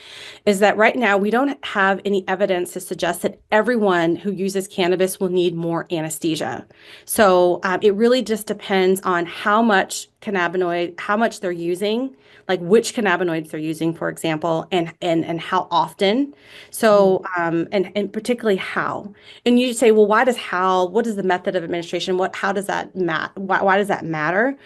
is that right now we don't have any evidence to suggest that everyone who uses cannabis will need more anesthesia. So it really just depends on how much cannabinoid, how much they're using, like which cannabinoids they're using, for example, and how often. So, and particularly how. And you say, well, what is the method of administration? How does that matter? Why does that matter?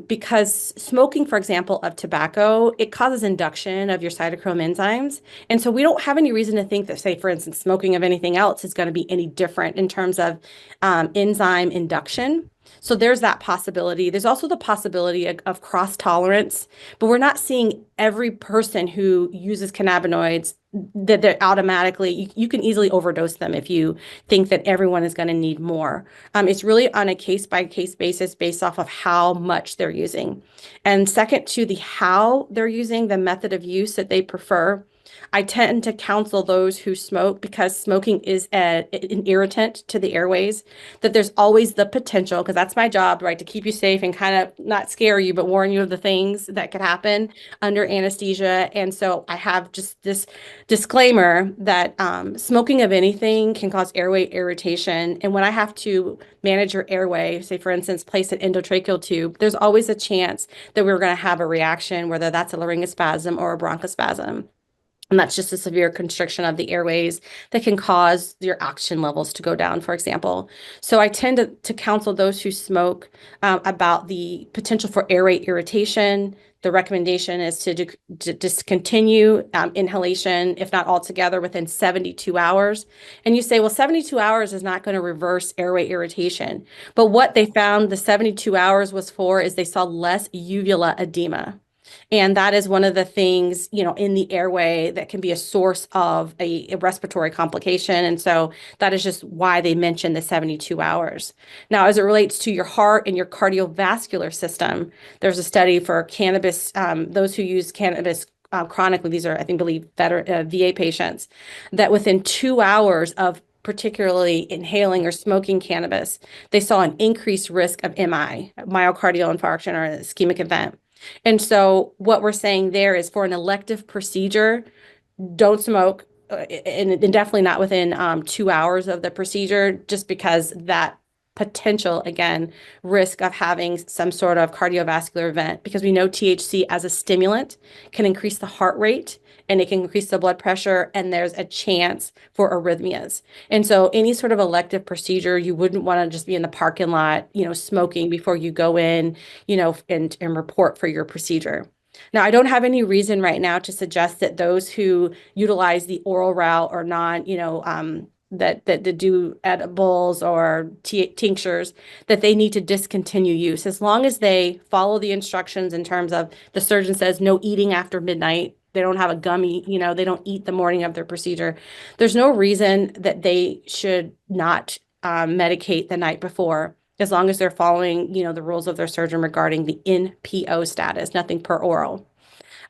Because smoking, for example, of tobacco, it causes induction of your cytochrome enzymes. And so we don't have any reason to think that, say, for instance, smoking of anything else is going to be any different in terms of enzyme induction. So there's that possibility. There's also the possibility of cross tolerance, but we're not seeing every person who uses cannabinoids that they're automatically, you can easily overdose them if you think that everyone is going to need more. It's really on a case by case basis based off of how much they're using. And second to the how they're using, the method of use that they prefer, I tend to counsel those who smoke, because smoking is an irritant to the airways, that there's always the potential, because that's my job, right, to keep you safe and kind of not scare you, but warn you of the things that could happen under anesthesia. And so I have just this disclaimer that smoking of anything can cause airway irritation. And when I have to manage your airway, say, for instance, place an endotracheal tube, there's always a chance that we're going to have a reaction, whether that's a laryngospasm or a bronchospasm. And that's just a severe constriction of the airways that can cause your oxygen levels to go down, for example. So I tend to counsel those who smoke about the potential for airway irritation. The recommendation is to discontinue inhalation, if not altogether, within 72 hours. And you say, well, 72 hours is not going to reverse airway irritation. But what they found the 72 hours was for is they saw less uvula edema. And that is one of the things, in the airway that can be a source of a respiratory complication. And so that is just why they mentioned the 72 hours. Now, as it relates to your heart and your cardiovascular system, there's a study for cannabis, those who use cannabis chronically, these are, I believe, VA patients, that within 2 hours of particularly inhaling or smoking cannabis, they saw an increased risk of MI, myocardial infarction, or an ischemic event. And so what we're saying there is, for an elective procedure, don't smoke, and definitely not within 2 hours of the procedure, just because that potential, again, risk of having some sort of cardiovascular event, because we know THC as a stimulant can increase the heart rate and it can increase the blood pressure, and there's a chance for arrhythmias. And so any sort of elective procedure, you wouldn't want to just be in the parking lot, smoking before you go in, and report for your procedure. Now, I don't have any reason right now to suggest that those who utilize the oral route or that do edibles or tinctures, that they need to discontinue use as long as they follow the instructions in terms of the surgeon says no eating after midnight. They don't have a gummy, they don't eat the morning of their procedure. There's no reason that they should not medicate the night before, as long as they're following, the rules of their surgeon regarding the NPO status, nothing per oral.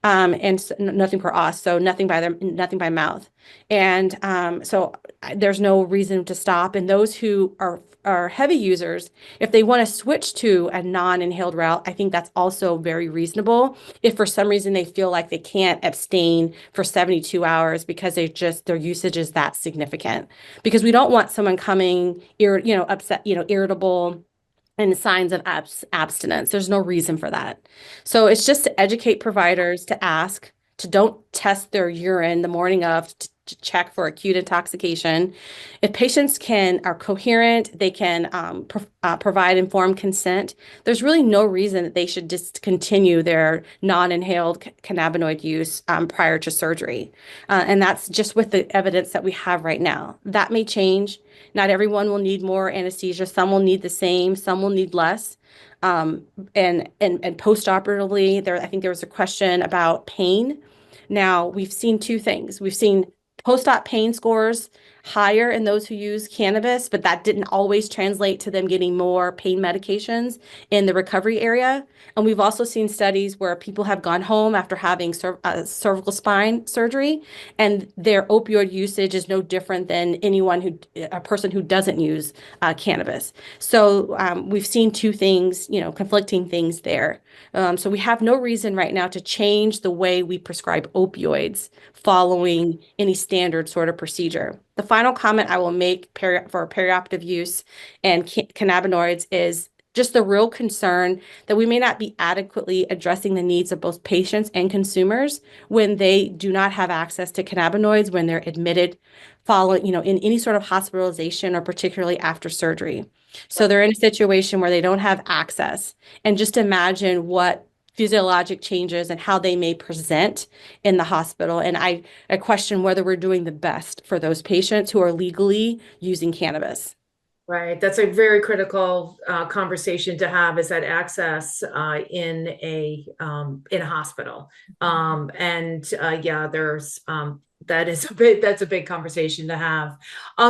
Nothing per os, so nothing by mouth. And so there's no reason to stop. And those who are heavy users, if they want to switch to a non-inhaled route, I think that's also very reasonable. If for some reason they feel like they can't abstain for 72 hours because their usage is that significant. Because we don't want someone coming, upset, irritable, and signs of abstinence. There's no reason for that. So it's just to educate providers to ask, to don't test their urine the morning of to check for acute intoxication. If patients are coherent, they can provide informed consent. There's really no reason that they should discontinue their non-inhaled cannabinoid use prior to surgery. And that's just with the evidence that we have right now. That may change. Not everyone will need more anesthesia. Some will need the same, some will need less. And post-operatively, I think there was a question about pain. Now, we've seen two things. We've seen post-op pain scores higher in those who use cannabis, but that didn't always translate to them getting more pain medications in the recovery area. And we've also seen studies where people have gone home after having cervical spine surgery, and their opioid usage is no different than a person who doesn't use cannabis. So we've seen two things, conflicting things there. So we have no reason right now to change the way we prescribe opioids following any standard sort of procedure. The final comment I will make for perioperative use and cannabinoids is just the real concern that we may not be adequately addressing the needs of both patients and consumers when they do not have access to cannabinoids when they're admitted following, in any sort of hospitalization or particularly after surgery. So they're in a situation where they don't have access. And just imagine what physiologic changes and how they may present in the hospital. And I question whether we're doing the best for those patients who are legally using cannabis. Right. That's a very critical conversation to have, is that access in a hospital. That's a big conversation to have.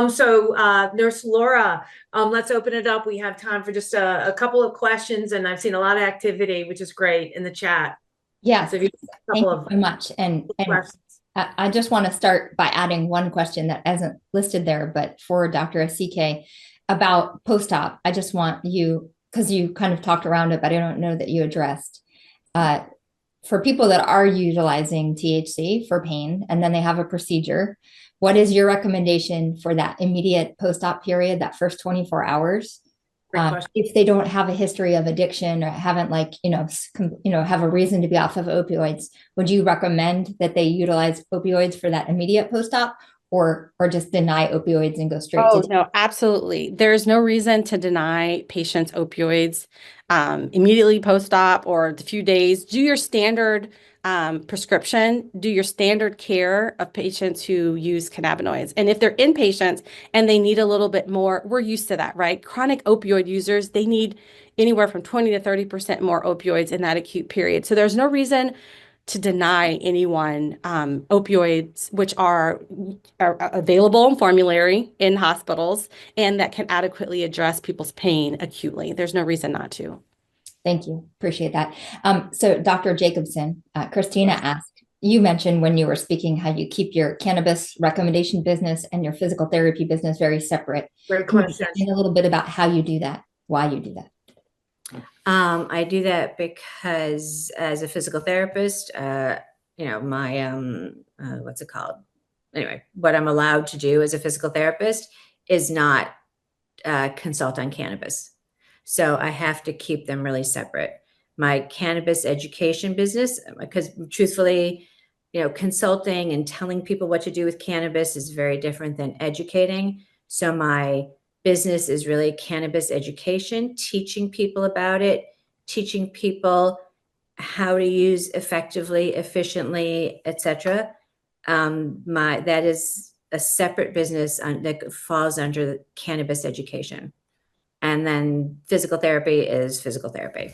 So Nurse Laura, let's open it up. We have time for just a couple of questions, and I've seen a lot of activity, which is great, in the chat. Yes, So thank you so much. And I just want to start by adding one question that isn't listed there, but for Dr. Asike about post-op. I just want you, because you kind of talked around it, but I don't know that you addressed. For people that are utilizing THC for pain and then they have a procedure, what is your recommendation for that immediate post-op period, that first 24 hours? If they don't have a history of addiction or haven't have a reason to be off of opioids, would you recommend that they utilize opioids for that immediate post-op, or just deny opioids and go straight to? No, absolutely. There's no reason to deny patients opioids immediately post-op or the few days. Do your standard prescription, do your standard care of patients who use cannabinoids. And if they're inpatients and they need a little bit more, we're used to that, right? Chronic opioid users, they need anywhere from 20 to 30% more opioids in that acute period. So there's no reason to deny anyone opioids, which are available on formulary in hospitals and that can adequately address people's pain acutely. There's no reason not to. Thank you. Appreciate that. So Dr. Jacobson, Christina asked, you mentioned when you were speaking how you keep your cannabis recommendation business and your physical therapy business very separate. Great question. Can you say a little bit about how you do that, why you do that? I do that because as a physical therapist, my what's it called? Anyway, what I'm allowed to do as a physical therapist is not consult on cannabis. So I have to keep them really separate. My cannabis education business, because truthfully, consulting and telling people what to do with cannabis is very different than educating. So my business is really cannabis education, teaching people about it, teaching people how to use effectively, efficiently, etc. That is a separate business that falls under the cannabis education. And then physical therapy is physical therapy.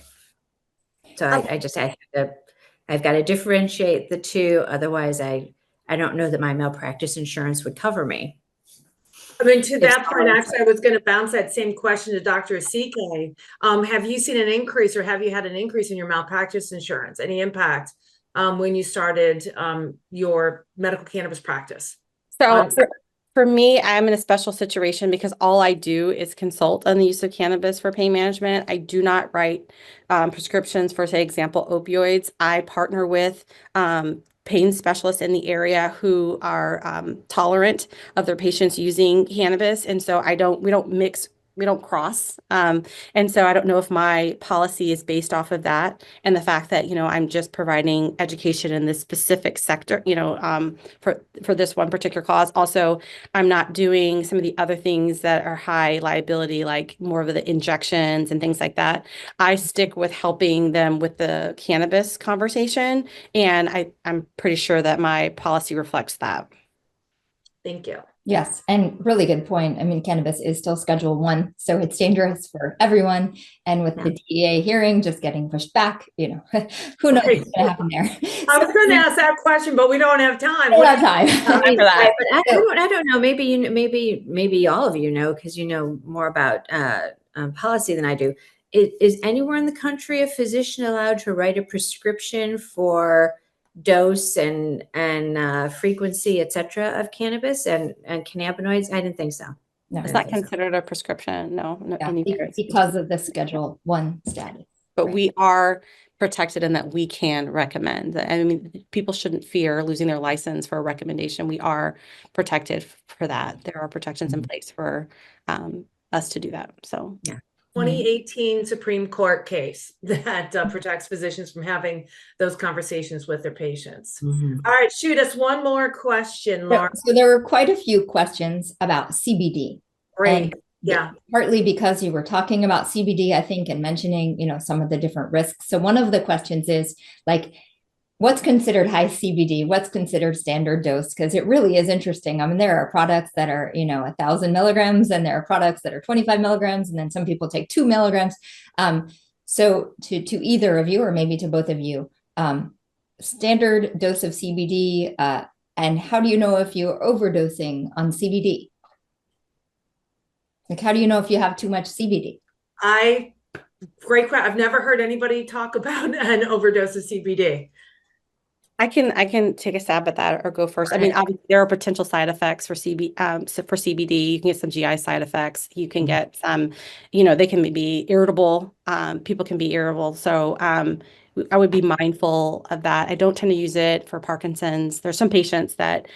So I've got to differentiate the two. Otherwise, I don't know that my malpractice insurance would cover me. I mean, to that point, actually, I was going to bounce that same question to Dr. Asike. Have you seen an increase, or have you had an increase in your malpractice insurance? Any impact when you started your medical cannabis practice? So for me, I'm in a special situation because all I do is consult on the use of cannabis for pain management. I do not write prescriptions for, say, example, opioids. I partner with pain specialists in the area who are tolerant of their patients using cannabis. And so we don't mix, we don't cross. And so I don't know if my policy is based off of that and the fact that, I'm just providing education in this specific sector, for this one particular cause. Also, I'm not doing some of the other things that are high liability, like more of the injections and things like that. I stick with helping them with the cannabis conversation. And I'm pretty sure that my policy reflects that. Thank you. Yes, and really good point. I mean, cannabis is still Schedule 1, so it's dangerous for everyone. And with the DEA hearing just getting pushed back, who knows what's going to happen there. I was going to ask that question, but we don't have time. We don't have time. For that. But I don't know. Maybe all of you know, because you know more about policy than I do. Is anywhere in the country a physician allowed to write a prescription for dose and frequency, et cetera, of cannabis and cannabinoids? I didn't think so. No, It's not considered a prescription, no. Yeah, because of the Schedule 1 status. But we are protected in that we can recommend. I mean, people shouldn't fear losing their license for a recommendation. We are protected for that. There are protections in place for us to do that. So yeah. 2018 Supreme Court case that protects physicians from having those conversations with their patients. Mm-hmm. All right, shoot us one more question, Laura. So there were quite a few questions about CBD. Great. Yeah. Partly because you were talking about CBD, I think, and mentioning, some of the different risks. So one of the questions is like, what's considered high CBD? What's considered standard dose? Because it really is interesting. I mean, there are products that are, 1,000 milligrams, and there are products that are 25 milligrams, and then some people take 2 milligrams. So to either of you, or maybe to both of you, standard dose of CBD, and how do you know if you're overdosing on CBD? Like, how do you know if you have too much CBD? Great question. I've never heard anybody talk about an overdose of CBD. I can take a stab at that or go first. I mean, obviously there are potential side effects for CBD. You can get some GI side effects. You can get some, they can be irritable. People can be irritable. So I would be mindful of that. I don't tend to use it for Parkinson's. There's some patients that,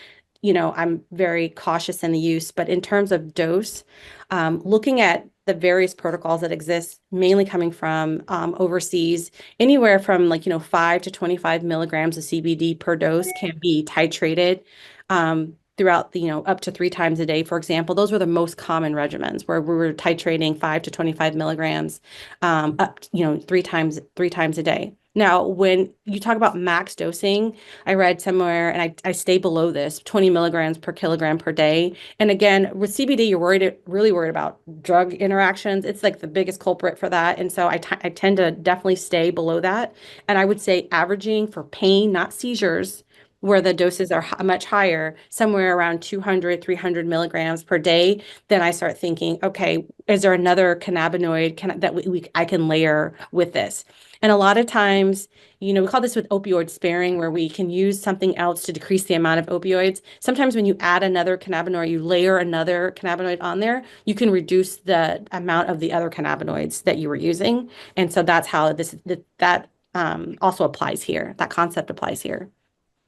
I'm very cautious in the use, but in terms of dose, looking at the various protocols that exist, mainly coming from overseas, anywhere from 5 to 25 milligrams of CBD per dose can be titrated throughout up to 3 times a day. For example, those were the most common regimens where we were titrating 5 to 25 milligrams up 3 times a day. Now, when you talk about max dosing, I read somewhere, and I stay below this, 20 milligrams per kilogram per day. And again, with CBD, you're really worried about drug interactions. It's like the biggest culprit for that. And so I tend to definitely stay below that. And I would say averaging for pain, not seizures, where the doses are much higher, somewhere around 200, 300 milligrams per day, then I start thinking, okay, is there another cannabinoid that I can layer with this? And a lot of times, we call this with opioid sparing, where we can use something else to decrease the amount of opioids. Sometimes when you add another cannabinoid, you layer another cannabinoid on there, you can reduce the amount of the other cannabinoids that you were using. And so that's how that also applies here. That concept applies here.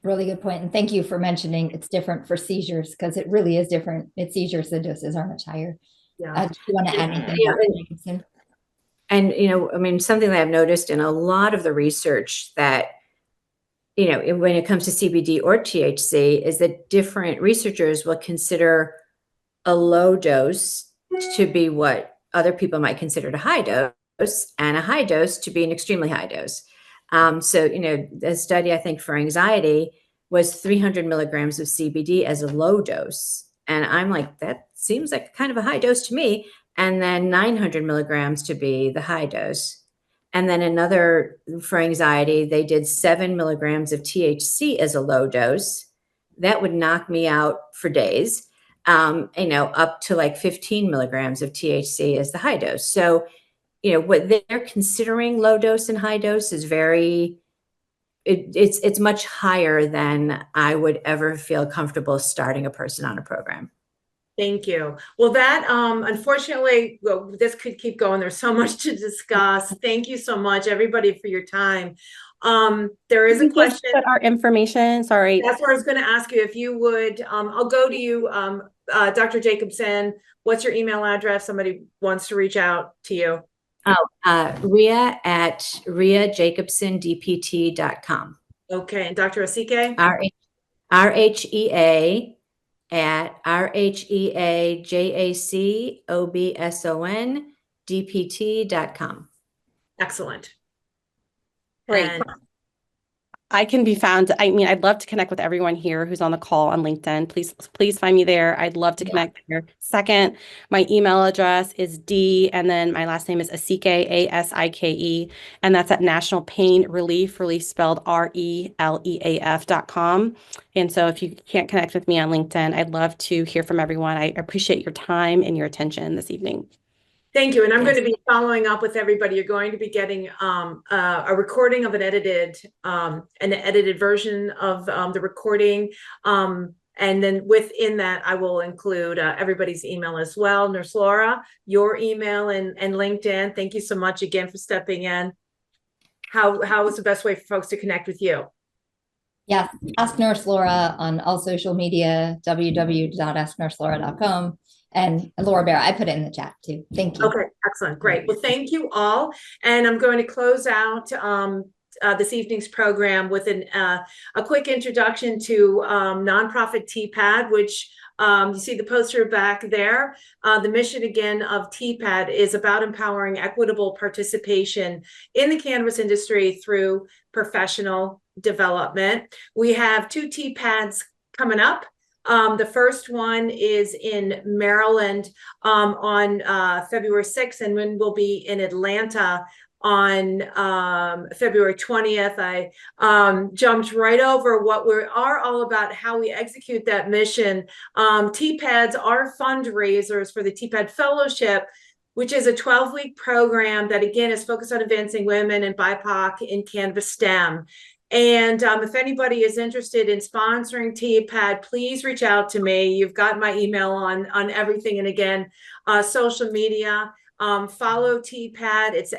Really good point. And thank you for mentioning it's different for seizures, because it really is different. It's seizures, the doses are much higher. Yeah. Do you want to add anything? Yeah. And, I mean, something that I've noticed in a lot of the research that, when it comes to CBD or THC, is that different researchers will consider a low dose to be what other people might consider a high dose, and a high dose to be an extremely high dose. So, the study, I think, for anxiety was 300 milligrams of CBD as a low dose. And I'm like, that seems like kind of a high dose to me. And then 900 milligrams to be the high dose. And then another for anxiety, they did 7 milligrams of THC as a low dose. That would knock me out for days, up to like 15 milligrams of THC as the high dose. So, what they're considering low dose and high dose is it's much higher than I would ever feel comfortable starting a person on a program. Thank you. Well, that unfortunately, this could keep going. There's so much to discuss. Thank you so much, everybody, for your time. There is a question. Put our information. Sorry. That's what I was going to ask you. If you would, I'll go to you, Dr. Jacobson. What's your email address? Somebody wants to reach out to you. Rhea at rheajacobsondpt.com. Okay. And Dr. Asike? RHEA at rheajacobsondpt.com. Excellent. Great. And I can be found. I'd love to connect with everyone here who's on the call on LinkedIn. Please find me there. I'd love to connect there. Second, my email address is D, and then my last name is Asike, ASIKE, and that's at National Pain Relief spelled RELEAF.com. And so if you can't connect with me on LinkedIn, I'd love to hear from everyone. I appreciate your time and your attention this evening. thank you. And I'm going to be following up with everybody. You're going to be getting a recording of an edited version of the recording. And then within that, I will include everybody's email as well. Nurse Laura, your email and LinkedIn. Thank you so much again for stepping in. How is the best way for folks to connect with you? Yeah, Ask Nurse Laura on all social media, www.asknurselora.com. And Laura Bear, I put it in the chat too. Thank you. Okay, excellent. Great. Well, thank you all. And I'm going to close out this evening's program with a quick introduction to nonprofit TPAD, which you see the poster back there. The mission again of TPAD is about empowering equitable participation in the cannabis industry through professional development. We have 2 TPADs coming up. The first one is in Maryland on February 6th, and then we'll be in Atlanta on February 20th. I jumped right over what we are all about, how we execute that mission. TPADs are fundraisers for the TPAD Fellowship, which is a 12-week program that, again, is focused on advancing women and BIPOC in cannabis STEM. And if anybody is interested in sponsoring TPAD, please reach out to me. You've got my email on everything. And again, social media, follow TPAD. It's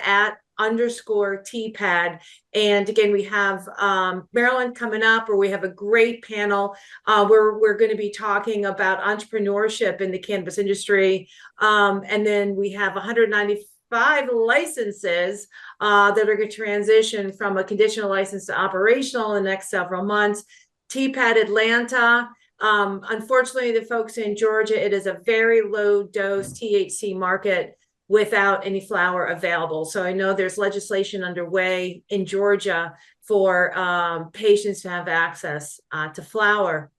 @_TPAD. And again, we have Maryland coming up, where we have a great panel. We're going to be talking about entrepreneurship in the cannabis industry. And then we have 195 licenses that are going to transition from a conditional license to operational in the next several months. TPAD Atlanta. Unfortunately, the folks in Georgia, it is a very low dose THC market without any flower available. So I know there's legislation underway in Georgia for patients to have access to flower.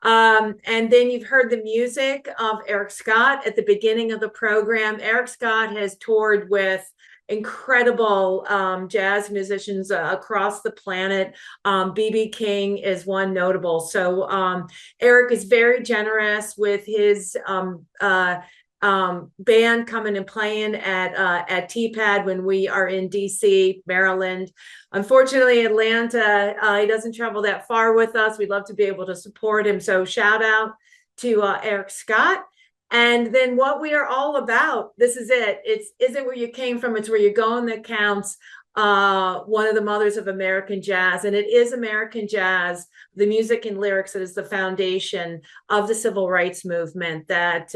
And then you've heard the music of Eric Scott at the beginning of the program. Eric Scott has toured with incredible jazz musicians across the planet. B.B. King is one notable. So Eric is very generous with his band coming and playing at TPAD when we are in DC, Maryland. Unfortunately, Atlanta, he doesn't travel that far with us. We'd love to be able to support him. So shout out to Eric Scott. And then what we are all about, this is it. Isn't where you came from, it's where you're going that counts. One of the mothers of American jazz, and it is American jazz, the music and lyrics that is the foundation of the civil rights movement that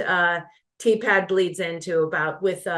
TPAD bleeds into about with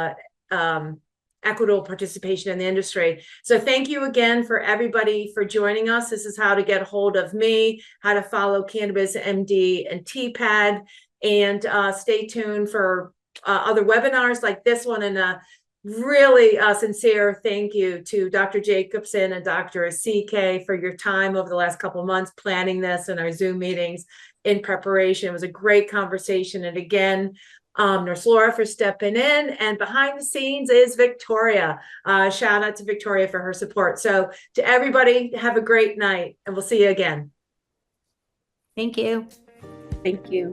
equitable participation in the industry. So thank you again for everybody for joining us. This is how to get a hold of me, how to follow CannabizMD and TPAD, and stay tuned for other webinars like this one and really sincere thank you to Dr. Jacobson and Dr. Asike for your time over the last couple of months planning this and our Zoom meetings in preparation. It was a great conversation. And again, Nurse Laura for stepping in, and behind the scenes is Victoria. Shout out to Victoria for her support. So to everybody, have a great night, and we'll see you again. Thank you. Thank you.